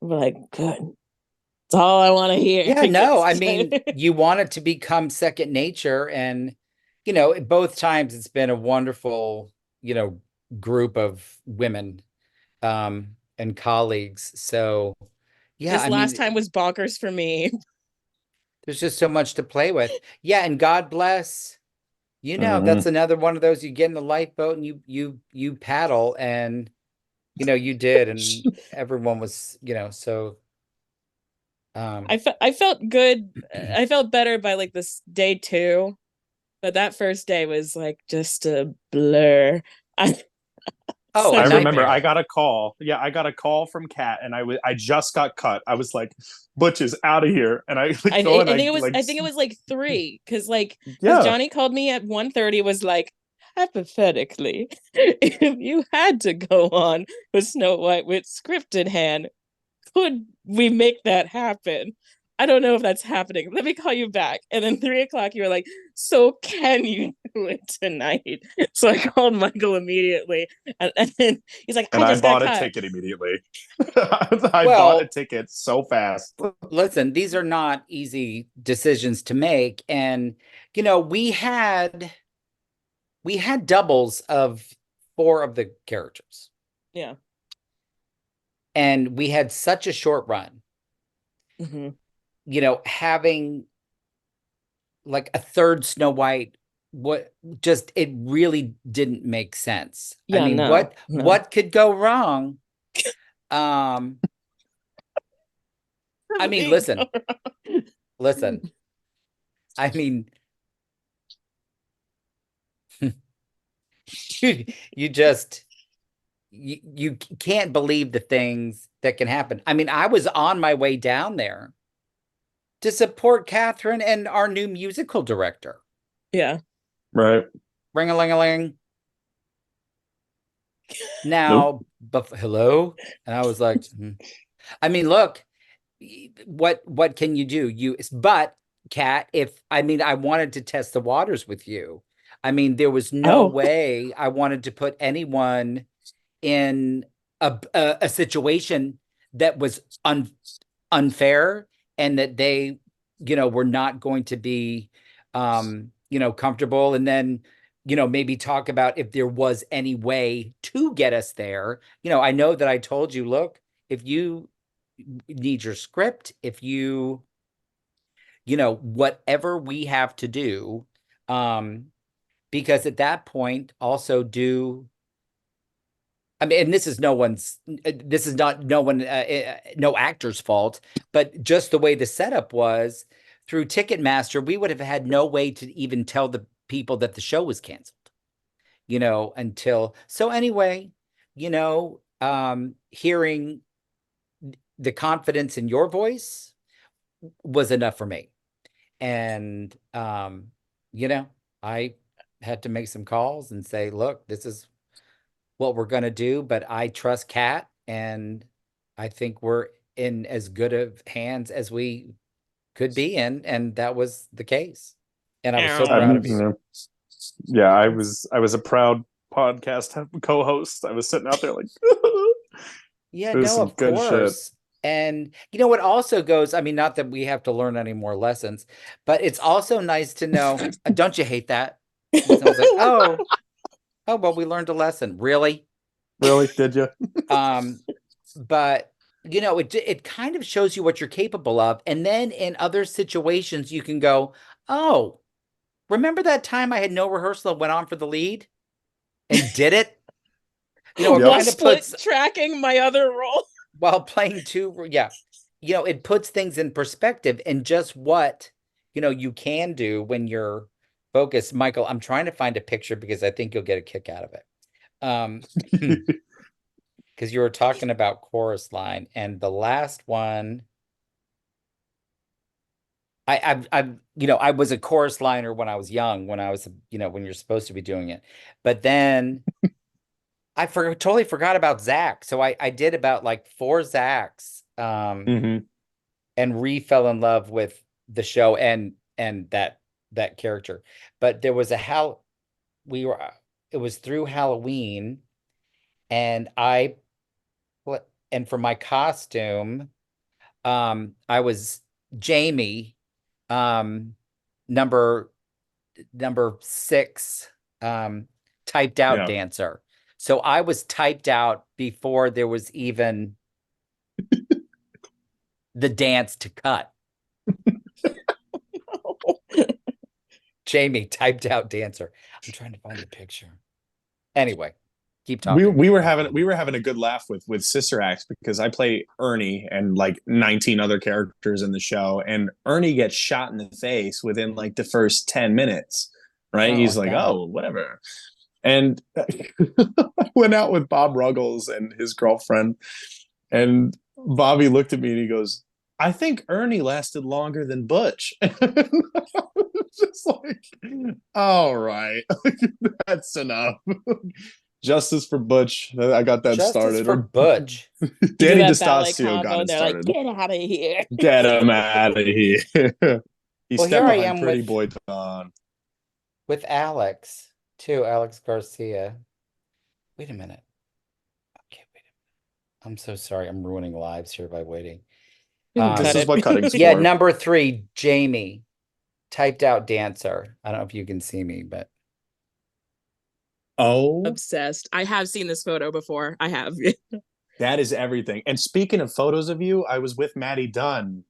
We're like, good. That's all I want to hear. Yeah, It no, gets I mean, tighter. you want it to become second nature. And, both times it's been a wonderful, group of women and colleagues. So, yeah, This I last mean, time was bonkers for me. there's just so much to play with. Yeah, and God bless, that's Mhm. another one of those you get in the lifeboat and you paddle and you did and everyone was, so um I felt good. I felt better by like this day two, but that first day was like just a blur. I oh, a I such a remember I nightmare. got a call. Yeah, I got a call from Kat, and I just got cut. I was like, "Butch is out of here," and I like go and I think it was like three because yeah, Johnny called me at 1:30 was like hypothetically if you had to go on with Snow White with script in hand, could we make that happen? I don't know if that's happening. Let me call you back. And then 3 o'clock, you were like, so can you do it tonight? So I called Michael immediately. And then he's like, and I I just got bought a cut. ticket immediately. I bought a Well, ticket so fast. listen, these are not easy decisions to make. And, we had doubles of four of the characters. Yeah. And we had such a short run, Mm-hmm. having like a third Snow White, what just it really didn't make sense. I Yeah, mean, no, no. what could go wrong? Um, I mean, listen. I mean, you just you can't believe the things that can happen. I mean, I was on my way down there to support Catherine and our new musical director. Yeah. Right. Ring a ling a ling. Nope. Now, but hello, and I was like, "Hmm." I mean, look, what can you do? But Kat, if I mean, I wanted to test the waters with you. I mean, there was no Oh, way I wanted to put anyone in a situation that was unfair and that they, were not going to be, comfortable. And then, maybe talk about if there was any way to get us there. I know that I told you, look, if you need your script, if whatever we have to do, um, because at that point, also do I mean, and this is not no one, no actor's fault, but just the way the setup was through Ticketmaster, we would have had no way to even tell the people that the show was canceled, so anyway, hearing the confidence in your voice was enough for me. And, you know, I had to make some calls and say, look, this is what we're going to do, but I trust Kat and I think we're in as good of hands as we could be in. And that was the case. And I was so I, proud ow. of you. yeah, I was a proud podcast co-host. I was sitting out there like, Yeah, it was no, some of good shit. course. And you know what also goes, I mean, not that we have to learn any more lessons, but it's also nice to know, don't you hate that? When someone's like, oh, well, we learned a lesson. Really? Really? Did you? Um, but it kind of shows you what you're capable of. And then in other situations, you can go, oh, remember that time I had no rehearsal and went on for the lead and did it? It Yep. While kind of split puts tracking my other role. while playing two, yeah, it puts things in perspective and just what, you can do when you're focused. Michael, I'm trying to find a picture because I think you'll get a kick out of it. Um, because you were talking about chorus line and the last one I was a chorus liner when I was young, when I was, when you're supposed to be doing it. But then totally forgot about Zach. So I did about like four Zachs, Hmm. and fell in love with the show and that character. But there was a how we were. it was through Halloween, and and for my costume, I was Jamie, um, number number 6, typed out Yeah. dancer. So I was typed out before there was even the dance to cut. Jamie, typed out dancer. I'm trying to find the picture. Anyway, keep we talking. we were having a good laugh with Sister Acts because I play Ernie and like 19 other characters in the show, and Ernie gets shot in the face within like the first 10 minutes, I right? don't He's like like, that. oh, whatever. And I went out with Bob Ruggles and his girlfriend, and Bobby looked at me and he goes, I think Ernie lasted longer than Butch. Just like, all right, that's enough. Justice for Butch. I got that Justice started. for Or Butch. You do Danny that ballet DeStasio got combo, and it they're like, started. "Get out of here!" Get him out of here. He Well, here stepped I behind am Pretty Boy Dawn. with Alex too, Alex Garcia. Wait a minute. Okay, wait a minute. I'm so sorry. I'm ruining lives here by waiting. This Cut is what cutting's Yeah, for. number 3, Jamie, typed out dancer. I don't know if you can see me, but Oh, Obsessed. I have seen this photo before. I have. that is everything. And speaking of photos of you, I was with Maddie Dunn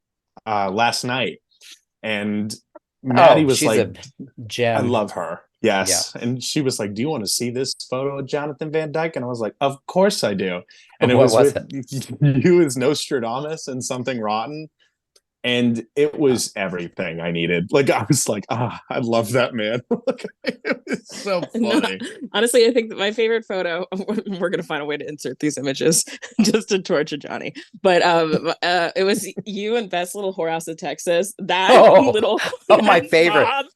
last night, and Maddie was she's like, a I gem. love her. Yeah. Yes. And she was like, do you want to see this photo of Jonathan Van Dyke? And I was like, of course I do. And it What was was with it? you as Nostradamus and Something Rotten. And it was everything I needed. Like, I was like, I love that man. It was so No, funny. honestly, I think that my favorite photo. We're gonna find a way to insert these images just to torture Johnny. But it was you and Best Little Whorehouse of Texas. That Oh, little oh, my that favorite. mob.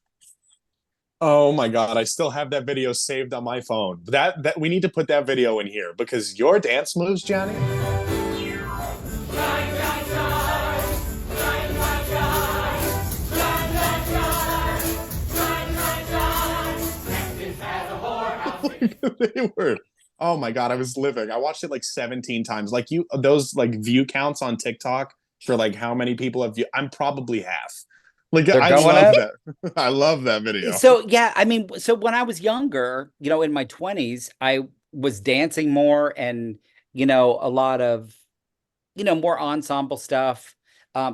Oh my God. I still have that video saved on my phone. That we need to put that video in here because your dance moves, Johnny. They were, oh my God, I was living. I watched it like 17 times. Like those like view counts on TikTok for like how many people have viewed. I'm probably half. Like, They're I going love up. that. I love that video. So yeah, I mean, so when I was younger, in my 20s, I was dancing more, and a lot of more ensemble stuff,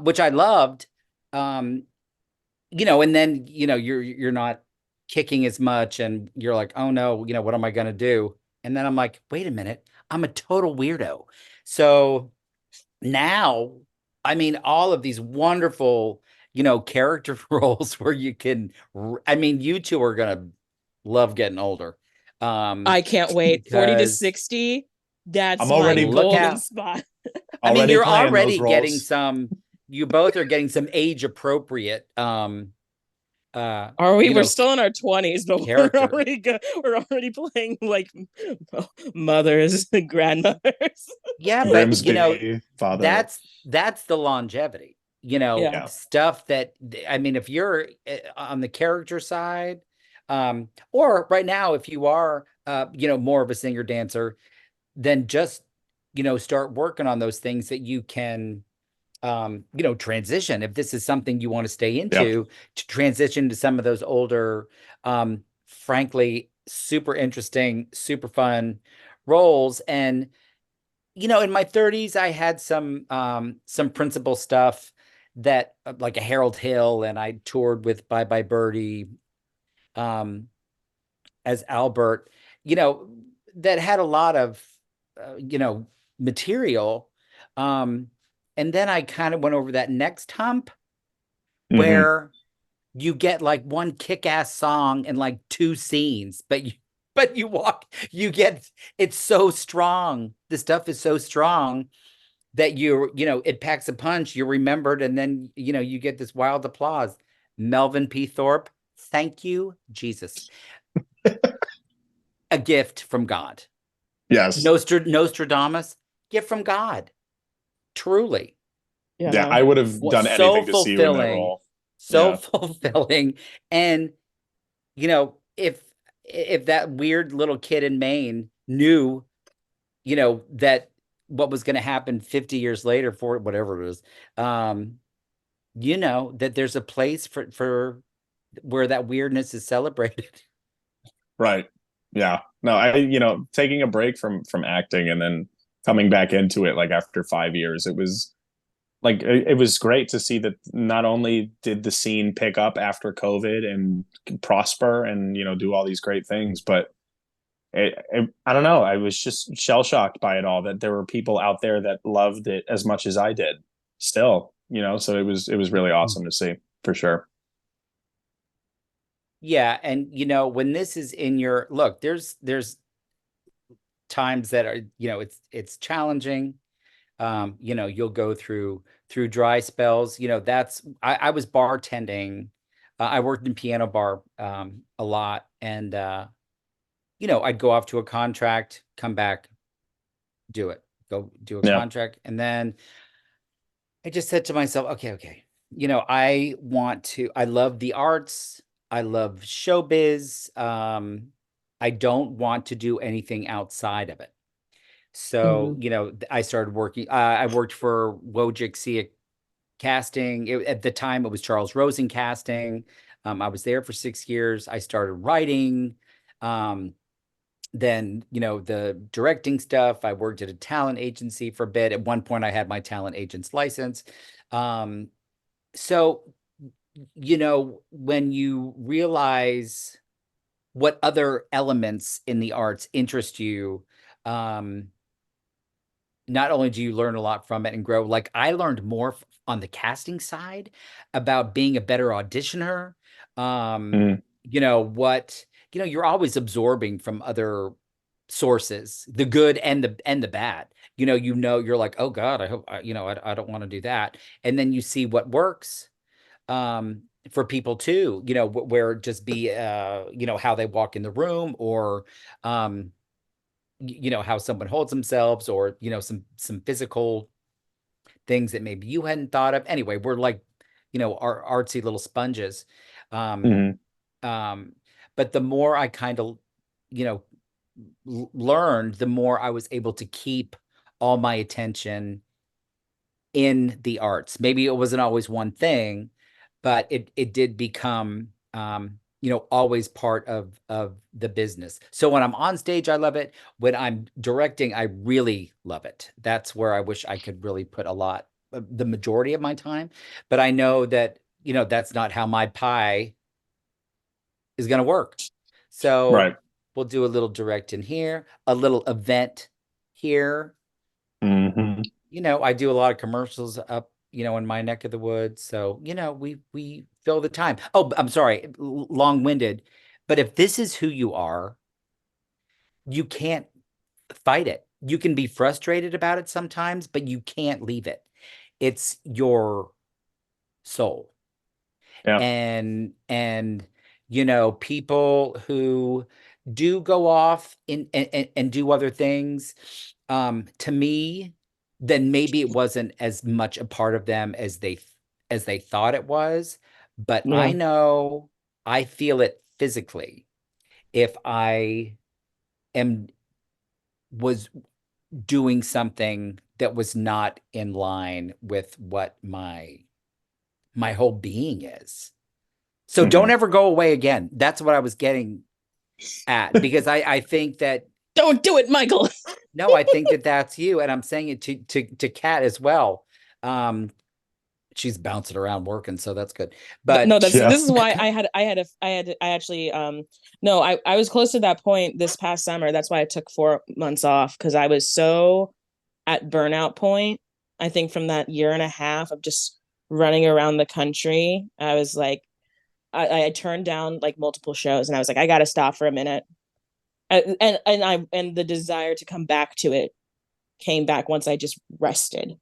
which I loved. Um, and then you're not kicking as much, and you're like, oh no, what am I gonna do? And then I'm like, wait a minute, I'm a total weirdo. So now, I mean, all of these wonderful, character roles where you can, I mean, you two are gonna love getting older. I can't wait. 40 to Because 60. That's I'm my already look golden out. spot. I mean, already you're playing those already getting roles. you both are getting some age appropriate, Are we? We're still in our 20s, but character. we're already playing like mothers and grandmothers. Yeah, but Grimsby, father. that's the longevity. Yeah. Yeah. Stuff that, I mean, if you're on the character side, or right now, if you are more of a singer dancer, then just start working on those things that you can transition, if this is something you want to stay Yeah. into, to transition to some of those older, frankly, super interesting, super fun roles. And in my 30s, I had some principal stuff that, like a Harold Hill, and I toured with Bye Bye Birdie, um, as Albert, that had a lot of, material. Um, and then I kind of went over that next hump Mm-hmm. where you get like one kick-ass song and like 2 scenes, but you get, it's so strong. The stuff is so strong that it packs a punch, you're remembered, and then you get this wild applause. Melvin P. Thorpe, thank you, Jesus. A gift from God. Yes. Nostradamus, gift from God. Truly. Yeah, I would have done So anything to see you in that fulfilling. role. So Yeah. fulfilling. And if if that weird little kid in Maine knew, that what was going to happen 50 years later, for whatever it is, that there's a place for where that weirdness is celebrated. Right. Yeah. No, taking a break from acting and then coming back into it like after 5 years, it was like it was great to see that not only did the scene pick up after COVID and prosper and do all these great things, but I don't know, I was just shell shocked by it all, that there were people out there that loved it as much as I did still, so it was really awesome to see, for sure. Yeah, and when this is in your look, there's times that are, it's challenging. You'll go through dry spells. I was bartending. I worked in piano bar a lot, and I'd go off to a contract, come back, go do a Yeah. contract, and then I just said to myself, okay. I love the arts. I love showbiz. I don't want to do anything outside of it. So, Mhm. I started working. I worked for Wojcik Casting. At the time, it was Charles Rosen Casting. I was there for 6 years. I started writing. Then, the directing stuff. I worked at a talent agency for a bit. At one point, I had my talent agent's license. So, when you realize what other elements in the arts interest you, not only do you learn a lot from it and grow, like I learned more on the casting side about being a better auditioner. Mhm. You're always absorbing from other sources, the good and the bad. You're like, oh God, I hope I don't want to do that. And then you see what works for people too, where it just be how they walk in the room, or how someone holds themselves, or some physical things that maybe you hadn't thought of. Anyway, we're like our artsy little sponges. um Mhm. um but the more I kind of learned, the more I was able to keep all my attention in the arts. Maybe it wasn't always one thing, but it did become always part of the business. So when I'm on stage, I love it. When I'm directing, I really love it. That's where I wish I could really put the majority of my time. But I know that, that's not how my pie is going to work. So Right. we'll do a little direct in here, a little event here. Hmm. I do a lot of commercials up, in my neck of the woods. So, we fill the time. Oh, I'm sorry, long-winded. But if this is who you are, you can't fight it. You can be frustrated about it sometimes, but you can't leave it. It's your soul. Yeah. And people who do go off and do other things, to me, then maybe it wasn't as much a part of them as they thought it was. But I Yeah. know I feel it physically if I am was doing something that was not in line with what my whole being is. So don't Hmm. ever go away again. That's what I was getting at, because I think that, Don't do it, Michael. no, I think that that's you, and I'm saying it to Kat as well. Um, she's bouncing around working, so that's good. But No, Yeah. this is why I actually no, I was close to that point this past summer. That's why I took 4 months off, because I was so at burnout point. I think from that year and a half of just running around the country, I was like, I turned down like multiple shows, and I was like, I got to stop for a minute. And the desire to come back to it came back once I just rested.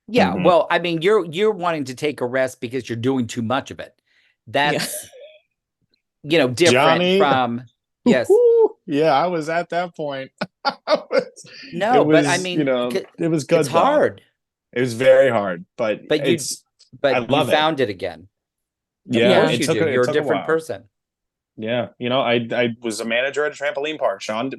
yeah, Hmm. well, I mean, you're wanting to take a rest because you're doing too much of it. Yeah. That's different Johnny. from, yes. Woo-hoo. Yeah, I was at that point. It No, but I was, mean, it was it's good though. hard, It was very hard, but but you I but you love it. found it again. Of Yeah, Yeah. course it you took do. it You're a took a different while. person. Yeah, I was a manager at a trampoline park. Sean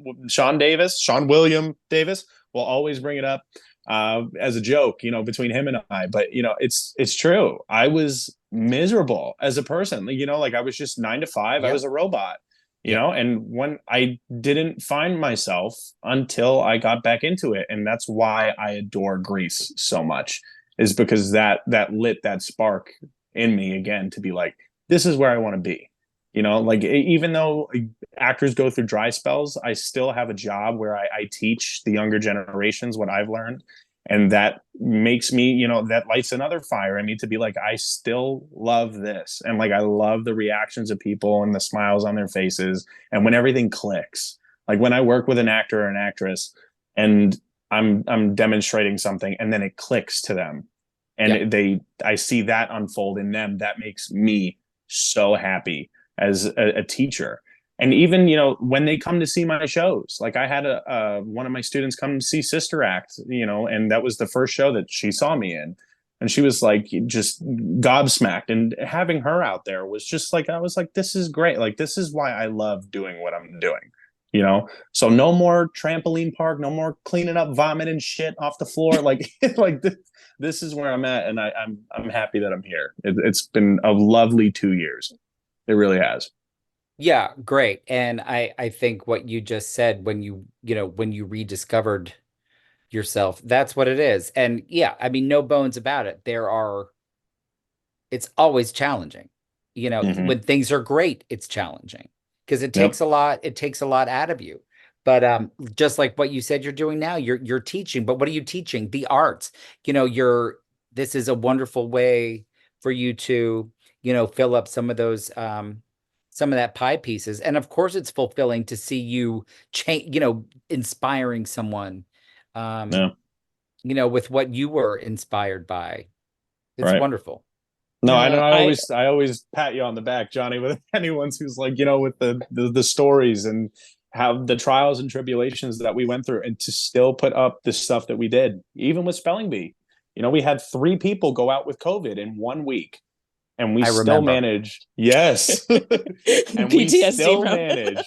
William Davis will always bring it up as a joke, between him and I. But it's true. I was miserable as a person. Like I was just 9 to 5. I was Yep. a robot. Yep. And when I didn't find myself until I got back into it, and that's why I adore Grease so much, is because that lit that spark in me again to be like, this is where I want to be. Like even though actors go through dry spells, I still have a job where I teach the younger generations what I've learned. And that makes me, that lights another fire in me to be like, I still love this. And like, I love the reactions of people and the smiles on their faces. And when everything clicks, like when I work with an actor or an actress and I'm demonstrating something and then it clicks to them and I see that unfold in them, that makes me so happy as a teacher. And even when they come to see my shows, like I had one of my students come to see Sister Act, and that was the first show that she saw me in, and she was like just gobsmacked. And having her out there was just like, I was like, this is great. Like this is why I love doing what I'm doing. So no more trampoline park, no more cleaning up vomit and shit off the floor. Like like this is where I'm at, and I'm happy that I'm here. It's been a lovely 2 years. It really has. Yeah, great. And I think what you just said when when you rediscovered yourself, that's what it is. And yeah, I mean, no bones about it. It's always challenging. Mm-hmm. When things are great, it's challenging because Yep. it takes a lot out of you. But just like what you said you're doing now, you're teaching, but what are you teaching? The arts. This is a wonderful way for you to, fill up some of that pie pieces. And of course it's fulfilling to see you change, inspiring someone um, Yeah. with what you were inspired by. It's Right. wonderful. No, I know. No, I always pat you on the back, Johnny, with anyone who's like, with the stories and how the trials and tribulations that we went through, and to still put up the stuff that we did, even with Spelling Bee. We had 3 people go out with COVID in 1 week, and we I still remember. managed. Yes, and we PTSD still from managed.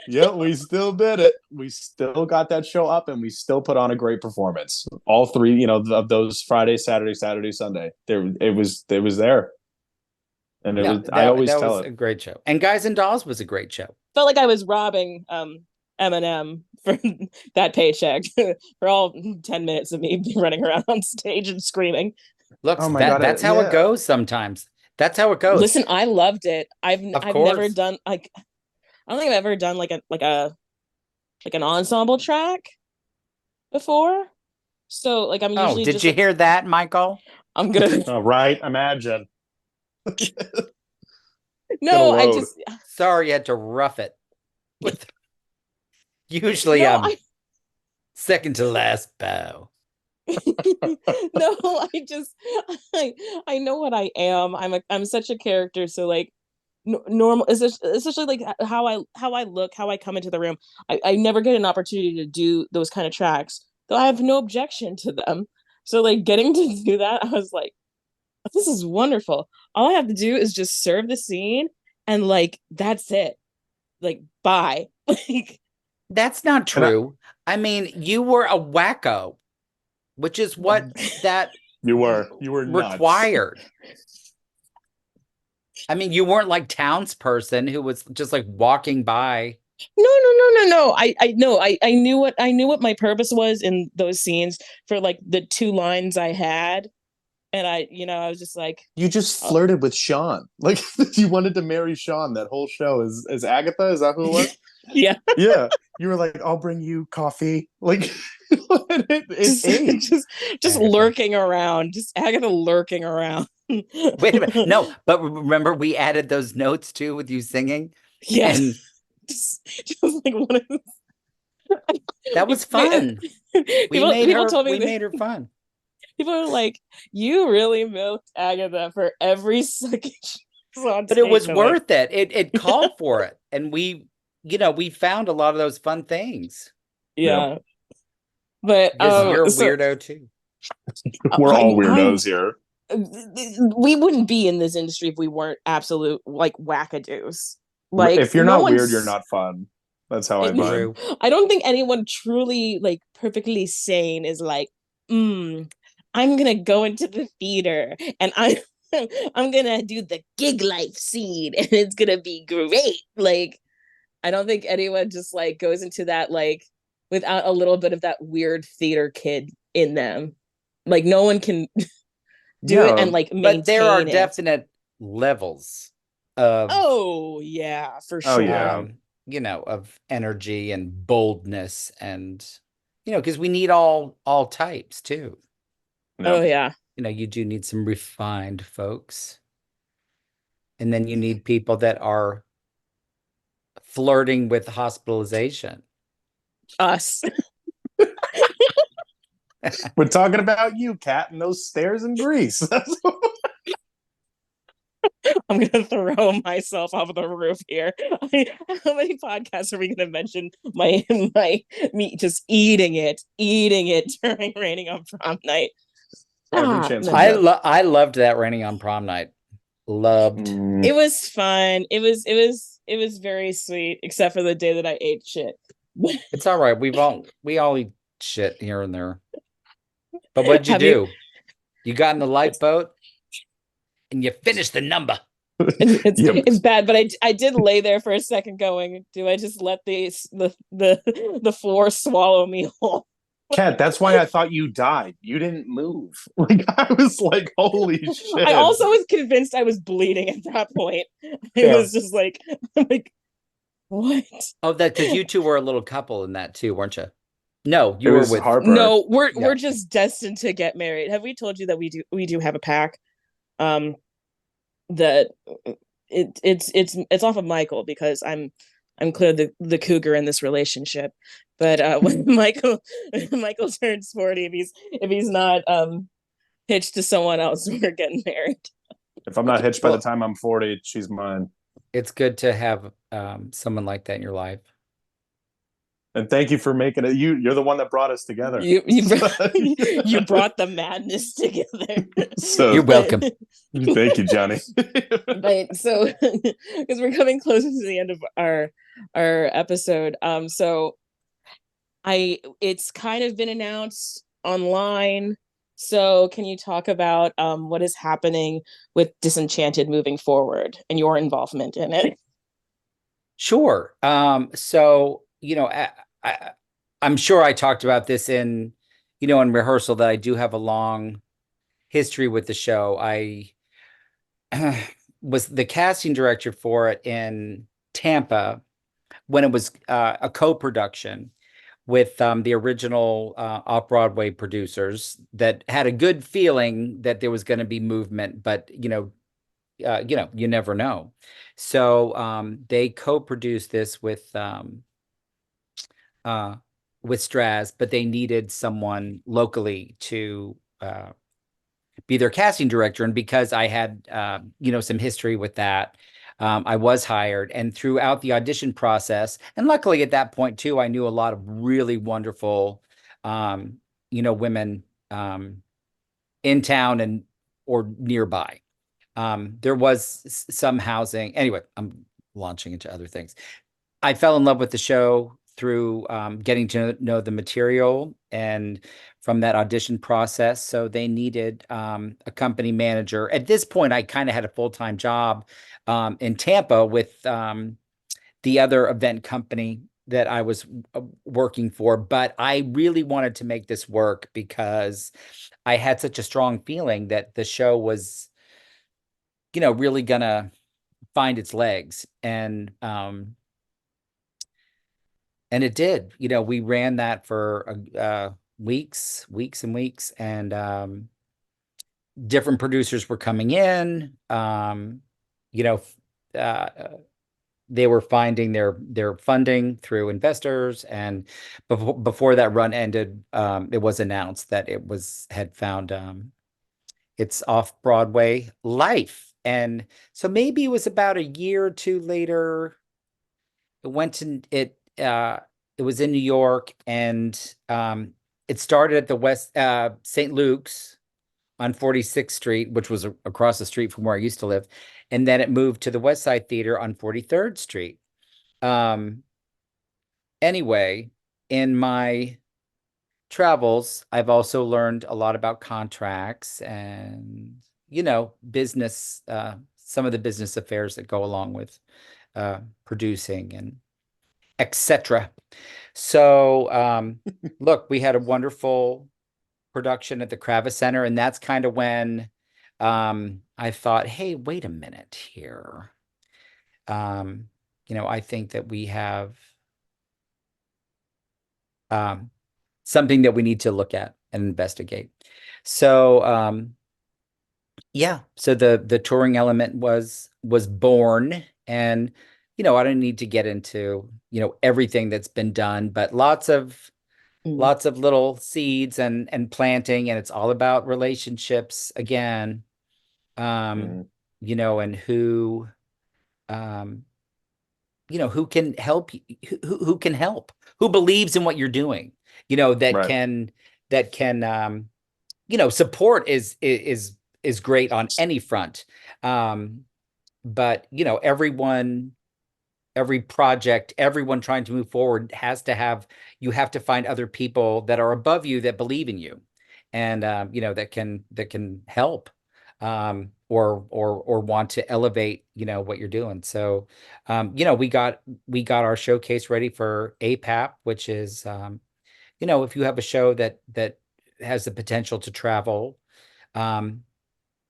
Yeah, we still did it. We still got that show up, and we still put on a great performance. All three, of those Friday, Saturday, Sunday. It was there, and it No, was. I that always that tell was it. a great show. And Guys and Dolls was a great show. felt like I was robbing Eminem for that paycheck for all 10 minutes of me running around on stage and screaming. Looks Oh my that god! that's how it Yeah. goes sometimes. That's how it goes. Listen, I loved it. Of I've never course. done like I don't think I've ever done like an ensemble track before. So like I'm Oh, usually did just you like hear that, Michael? I'm gonna Oh, right. Imagine. Gonna no, I load. just Sorry you had to rough it with usually no, I'm second to last bow. no, I just I I know what I am. I'm such a character. So like normal, especially like how I look, how I come into the room. I never get an opportunity to do those kind of tracks, though I have no objection to them. So like getting to do that, I was like, this is wonderful. All I have to do is just serve the scene, and like that's it. Like bye. Like That's not And true. I mean, you were a wacko, which is what that you were nuts. required. I mean, you weren't like townsperson who was just like walking by. no. I know. I knew what my purpose was in those scenes for like the 2 lines I had, and I was just like, You just oh, flirted with Sean. Like you wanted to marry Sean that whole show. Is Agatha? Is that who it was? yeah, Yeah. You were like, I'll bring you coffee. Like it just ate. just Agatha. lurking around, just Agatha lurking around. Wait a minute. No, but remember we added those notes too with you singing, Yeah, and just like one of that was fun. people told We me made her fun. people are like, you really milked Agatha for every second she was on But it stage. was I'm like, worth it. It called for it. And we found a lot of those fun things. Yep. yeah, but Because you're a so weirdo too. We're all I'm weirdos here. we wouldn't be in this industry if we weren't absolute like wackadoos. Like If you're no not weird, you're one's not fun. That's how I it, vibe. True. I don't think anyone truly like perfectly sane is like, I'm gonna go into the theater and I'm gonna do the gig life scene and it's gonna be great. Like, I don't think anyone just like goes into that like without a little bit of that weird theater kid in them. Like no one can do it Yeah. and like But there are maintain it. definite levels of Oh yeah, for Oh sure. yeah. um, of energy and boldness and because we need all types too. Oh Yep. yeah. You do need some refined folks. And then you need people that are flirting with hospitalization. Us. We're talking about you, Kat, and those stairs in Greece. I'm gonna throw myself off the roof here. How many podcasts are we gonna mention my me just eating it during raining on prom night? Every Ah, chance we no. get. I loved that raining on prom night. Loved. It was fun. It was very sweet, except for the day that I ate shit. It's all right. We all eat shit here and there. But what'd you Have you? do? You got in the lifeboat and you finished the number. Yep. It's bad, but I did lay there for a second, going, do I just let the floor swallow me whole? Kat, that's why I thought you died. You didn't move. Like I was like, holy I shit. also was convinced I was bleeding at that point. It Yeah. was just like, like what? Oh, that because you two were a little couple in that too, weren't you? No, It you were was with Harper. No, we're yeah. just destined to get married. Have we told you that we do have a pack? Um, that it's off of Michael because I'm clearly the cougar in this relationship. But when Michael turns 40, if he's not hitched to someone else, we're getting married. If I'm not hitched by the Well, time I'm 40, she's mine. it's good to have someone like that in your life. And thank you for making it. You're the one that brought us together. You you brought the madness together. You're So but welcome. thank you, Johnny. but so because we're coming closer to the end of our episode, so it's kind of been announced online. So can you talk about what is happening with Disenchanted moving forward and your involvement in it? Sure. So, I'm sure I talked about this in rehearsal that I do have a long history with the show. I was the casting director for it in Tampa when it was a co-production with the original off-Broadway producers that had a good feeling that there was going to be movement, but you never know. So they co-produced this with Straz, but they needed someone locally to be their casting director. And because I had some history with that, I was hired. And throughout the audition process, and luckily at that point too, I knew a lot of really wonderful women in town and or nearby. There was some housing. Anyway, I'm launching into other things. I fell in love with the show through getting to know the material and from that audition process. So they needed a company manager. At this point, I kind of had a full-time job in Tampa with the other event company that I was working for. But I really wanted to make this work because I had such a strong feeling that the show was, really gonna find its legs. And it did. We ran that for weeks and weeks, and different producers were coming in. You know, uh, they were finding their funding through investors, and before that run ended, it was announced that had found its off-Broadway life. And so maybe it was about a year or two later, it went to it was in New York, and it started at the West St. Luke's on 46th Street, which was across the street from where I used to live. And then it moved to the West Side Theater on 43rd Street. Um, anyway, in my travels, I've also learned a lot about contracts and, business, some of the business affairs that go along with producing and etc. So, look, we had a wonderful production at the Kravis Center, and that's kind of when I thought, hey, wait a minute here. I think that we have um, something that we need to look at and investigate. So, yeah, so the touring element was born, and I don't need to get into everything that's been done, but Mm. lots of little seeds and planting, and it's all about relationships again. um Mm. and um who can help who can help, who believes in what you're doing, that Right. can support is great on any front. um but every project, everyone trying to move forward you have to find other people that are above you that believe in you, and that can help, or want to elevate what you're doing. So we got our showcase ready for APAP, which is if you have a show that has the potential to travel, um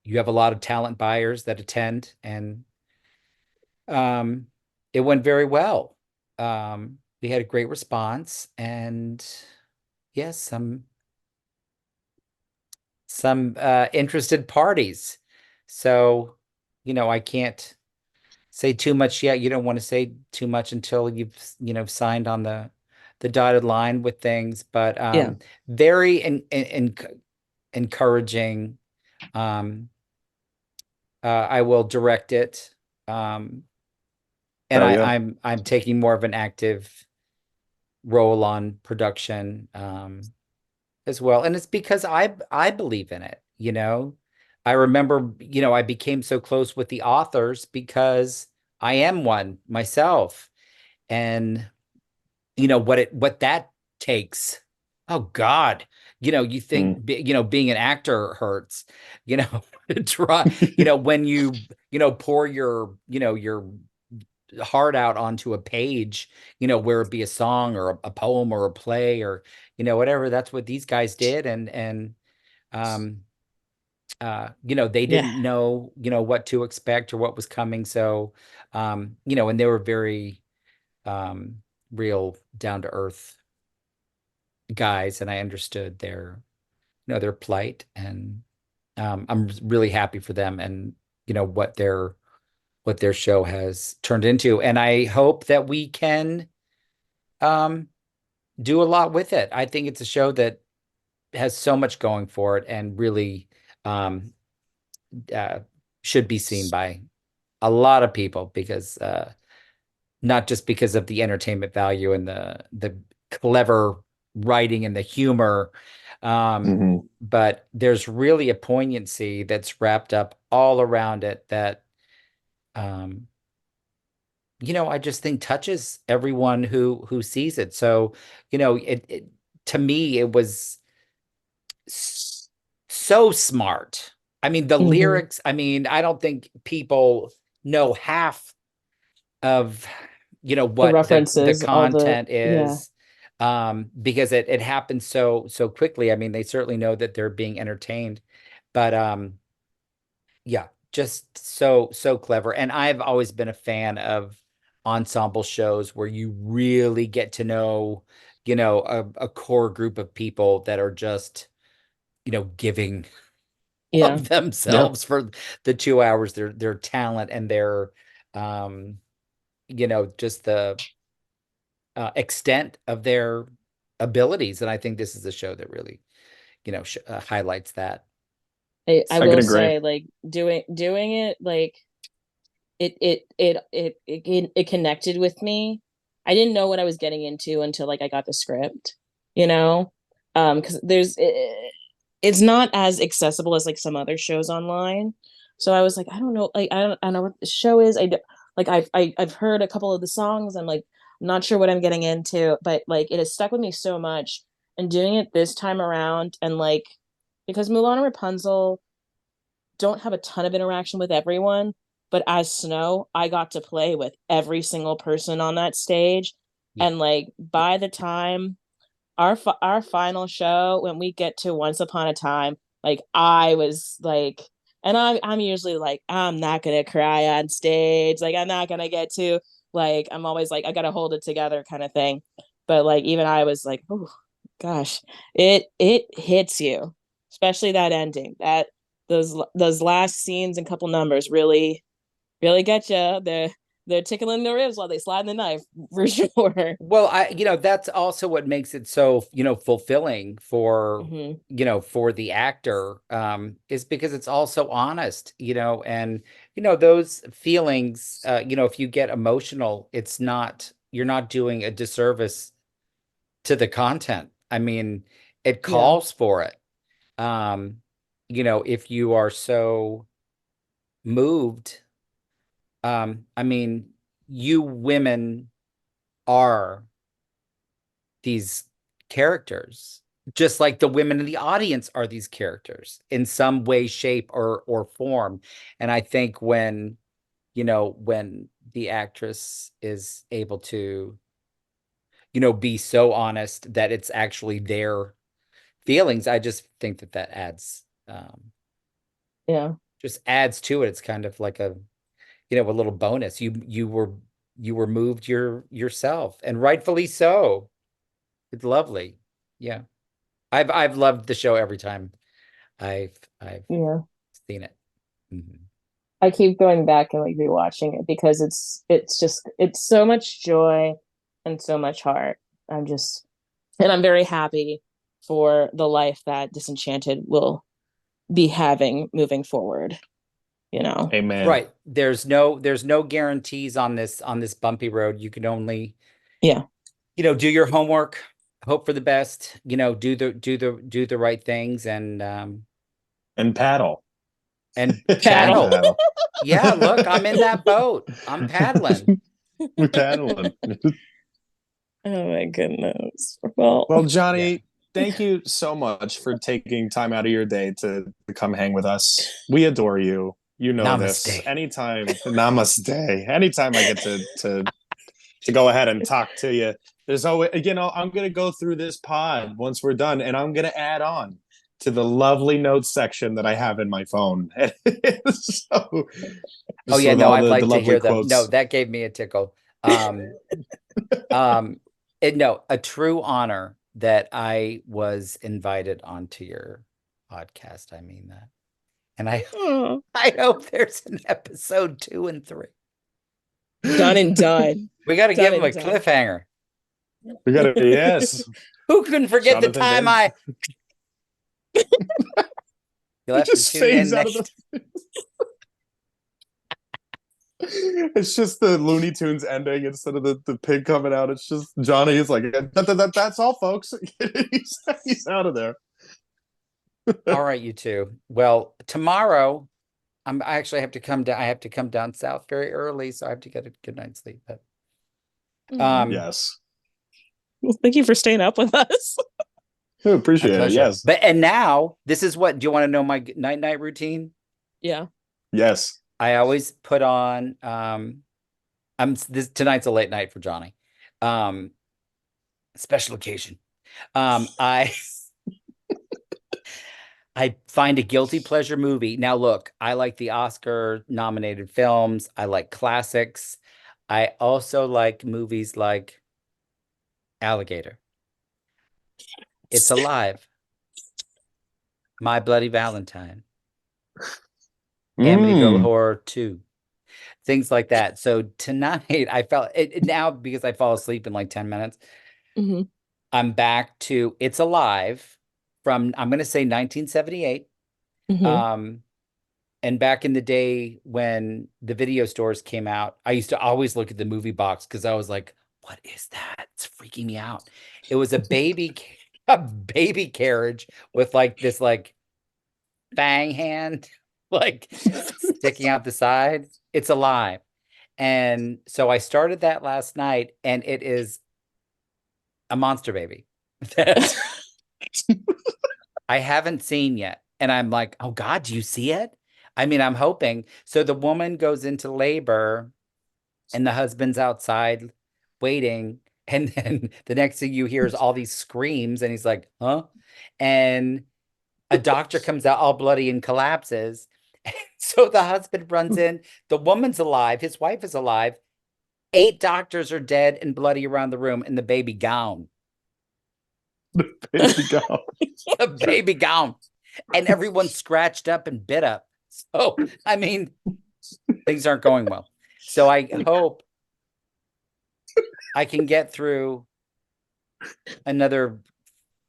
you have a lot of talent buyers that attend, and um, it went very well. We had a great response, and yes, some interested parties. So, I can't say too much yet. You don't want to say too much until you've, signed on the dotted line with things, but Yeah. very encouraging. Um, I will direct it. And Hell yeah. I'm taking more of an active role on production as well. And it's because I believe in it, I remember, I became so close with the authors because I am one myself. And what that takes. Oh God. You think Mm. being an actor hurts, try, when pour your heart out onto a page, where it be a song or a poem or a play or, whatever. That's what these guys did. And, um, they Yeah. didn't know, what to expect or what was coming. So, and they were very, um, real down to earth guys. And I understood their plight, and, I'm really happy for them and, what their show has turned into. And I hope that we can um, do a lot with it. I think it's a show that has so much going for it and really um, uh, should be seen by a lot of people because not just because of the entertainment value and the clever writing and the humor, Hmm. but there's really a poignancy that's wrapped up all around it that um, I just think touches everyone who sees it. So, it to me it was so smart. I mean, the Hmm. lyrics, I mean, I don't think people know half of The what the references, all the, content yeah. is, because it happens so quickly. I mean, they certainly know that they're being entertained, but yeah, just so clever. And I've always been a fan of ensemble shows where you really get to know, a core group of people that are just, giving Yeah. of Yeah. themselves for the 2 hours, their talent and their um, just the extent of their abilities. And I think this is a show that really, highlights that. I I can will So, agree. say, like, doing it, like, it connected with me. I didn't know what I was getting into until, like, I got the script, you know? Because it's not as accessible as like some other shows online. So I was like, I don't know, like I don't know what the show is. Like I've heard a couple of the songs. I'm like, I'm not sure what I'm getting into, but like it has stuck with me so much. And doing it this time around, and like because Mulan and Rapunzel don't have a ton of interaction with everyone, but as Snow, I got to play with every single person on that stage. Yeah. And like by the time our final show, when we get to Once Upon a Time, like I was like, and I'm usually like, I'm not gonna cry on stage, like I'm not gonna get to, like I'm always like I gotta hold it together kind of thing. But like even I was like, oh gosh, it hits you, especially that ending. That those last scenes and couple numbers really get you. They're tickling the ribs while they slide the knife for sure. Well, that's also what makes it so, fulfilling for, Hmm. for the actor, is because it's also honest, and, those feelings, if you get emotional, you're not doing a disservice to the content. I mean, it Yeah, calls for it. Um, if you are so moved, I mean, you women are these characters, just like the women in the audience are these characters in some way, shape, or form. And I think when the actress is able to, be so honest that it's actually their feelings, I just think that adds, yeah, just adds to it. It's kind of like a little bonus. You were moved yourself, and rightfully so. It's lovely. Yeah. I've loved the show every time I've yeah. seen it. Mhm. I keep going back and like rewatching it because it's so much joy and so much heart. I'm just and I'm very happy for the life that Disenchanted will be having moving forward, you know. Amen. Right. There's no guarantees on this bumpy road. You can only, Yeah. do your homework, hope for the best, do the right things, And paddle. and And Paddle. paddle. paddle. Yeah, look, I'm in that boat. I'm paddling. We're paddling. Oh my goodness. Well, Well, Yeah. Johnny, thank you so much for taking time out of your day to come hang with us. We adore you. You know this. Namaste. Anytime, namaste. Anytime I get to go ahead and talk to you, there's always, I'm gonna go through this pod once we're done, and I'm gonna add on to the lovely notes section that I have in my phone. So Oh just yeah, with no, all I'd the like to lovely hear them. No, quotes. that gave me a tickle. Um, no, a true honor that I was invited onto your podcast. I mean that. And I oh, I hope there's an episode 2 and 3. done and done. We got to Done give him a and done. cliffhanger. We got to, yes, Who can forget the Jonathan time Dent. you'll It have to just tune in fades out of the. next. It's just the Looney Tunes ending instead of the pig coming out. It's just Johnny is like, that's all, folks. He's out of there. All right, you two. Well, tomorrow I actually have to come down. I have to come down south very early, so I have to get a good night's sleep. But Mm. um Yes. Well, thank you for staying up with us. I my appreciate it. pleasure. Yes. And now this is what do you want to know my night routine? Yeah. Yes. I always put on tonight's a late night for Johnny. Um Special occasion. I I find a guilty pleasure movie. Now look, I like the Oscar nominated films. I like classics. I also like movies like Alligator. It's Alive, My Bloody Valentine, Amityville Mm. Horror 2, things like that. So tonight I felt now because I fall asleep in like 10 minutes. Hmm. I'm back to It's Alive from I'm going to say 1978. Hmm. Um and back in the day when the video stores came out, I used to always look at the movie box because I was like, what is that? It's freaking me out. It was a baby a baby carriage with like this like fang hand like sticking out the side. It's alive. And so I started that last night, and it is a monster baby that I haven't seen yet. And I'm like, oh God, do you see it? I mean, I'm hoping. So the woman goes into labor and the husband's outside waiting. And then the next thing you hear is all these screams, and he's like, huh? And a doctor comes out all bloody and collapses. And so the husband runs in. The woman's alive. His wife is alive. 8 doctors are dead and bloody around the room, and the baby gown. Baby go. A baby gown. And everyone's scratched up and bit up. So, I mean, things aren't going well. So I hope I can get through another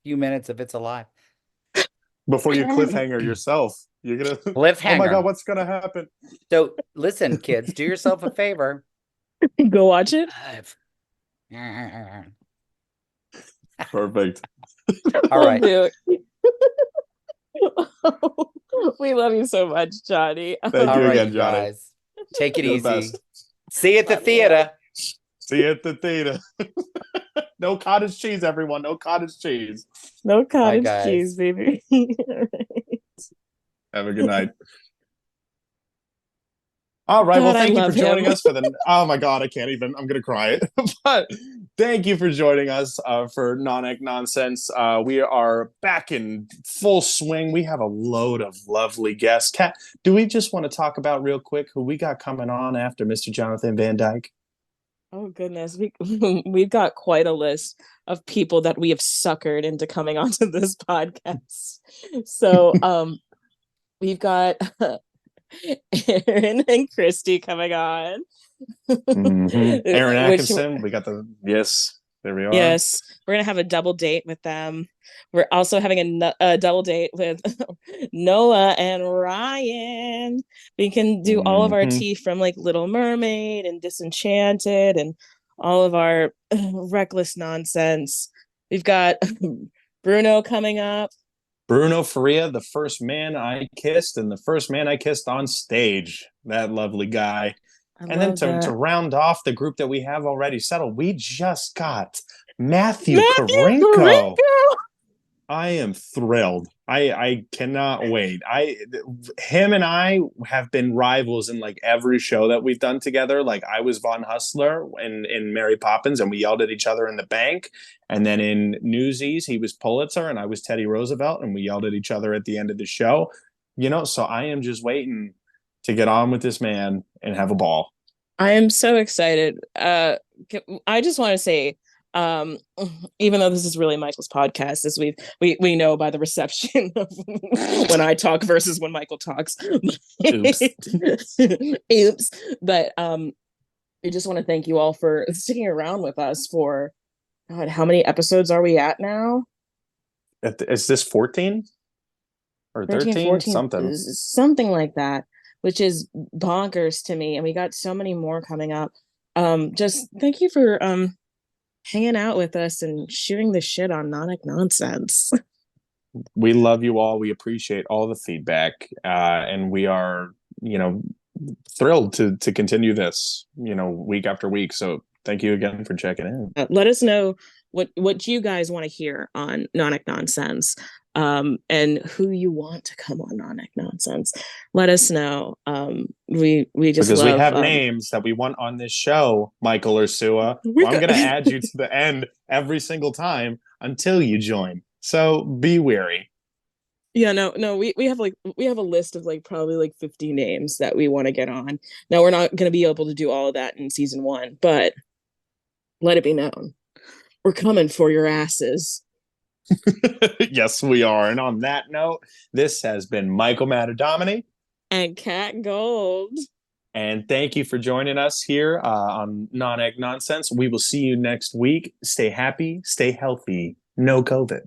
few minutes if it's alive. Before you cliffhanger yourself, you're gonna Cliffhanger. Oh my God, what's gonna happen? So listen, kids, do yourself a favor. Go watch it. Perfect. All right. We love you so much, Johnny. Thank All you right, again, you Johnny. guys. Take it You're the easy. best. See you at the theater. See you at the theater. No cottage cheese, everyone. No cottage cheese. No cottage guys. cheese, baby. Have a good night. All right. Well, God, I thank you for love joining him. us for the. Oh my God, I can't even. I'm gonna cry. But thank you for joining us for Non-Ec Nonsense. We are back in full swing. We have a load of lovely guests. Kat, do we just want to talk about real quick who we got coming on after Mr. Jonathan Van Dyke? Oh goodness, we've got quite a list of people that we have suckered into coming onto this podcast. So we've got Aaron and Christy coming on. Aaron Which, Atkinson. We got the yes. There we are. yes, we're gonna have a double date with them. We're also having a double date with Noah and Ryan. We can do all of our tea from like Little Mermaid and Disenchanted and all of our reckless nonsense. We've got Bruno coming up. Bruno Faria, the first man I kissed, and the first man I kissed on stage. That lovely guy. And then to round off the group that we have already settled, we just got Matthew Karinko. I am thrilled. I cannot wait. Him and I have been rivals in like every show that we've done together. Like I was Von Hustler in Mary Poppins, and we yelled at each other in the bank. And then in Newsies, he was Pulitzer and I was Teddy Roosevelt, and we yelled at each other at the end of the show. You know, so I am just waiting to get on with this man and have a ball. I am so excited. I just want to say, even though this is really Michael's podcast, as we know by the reception of when I talk versus when Michael talks. Oops. Oops. But we just want to thank you all for sticking around with us for God, how many episodes are we at now? Is this 14 or 13? 14, something like that, which is bonkers to me. And we got so many more coming up. Just thank you for hanging out with us and shooting the shit on Non-Ec Nonsense. We love you all. We appreciate all the feedback. And we are, thrilled to continue this, week after week. So thank you again for checking in. Let us know what you guys want to hear on Non-Ec Nonsense, and who you want to come on Non-Ec Nonsense. Let us know. We just because love, we have names that we want on this show, Michael or Sua. Well, I'm going to add you to the end every single time until you join. So be wary. Yeah, no, we have a list of like probably like 50 names that we want to get on. Now we're not going to be able to do all of that in season 1, but let it be known, we're coming for your asses. Yes, we are. And on that note, this has been Michael Matadomini and Kat Gold. And thank you for joining us here on Non-Ec Nonsense. We will see you next week. Stay happy, stay healthy, no COVID.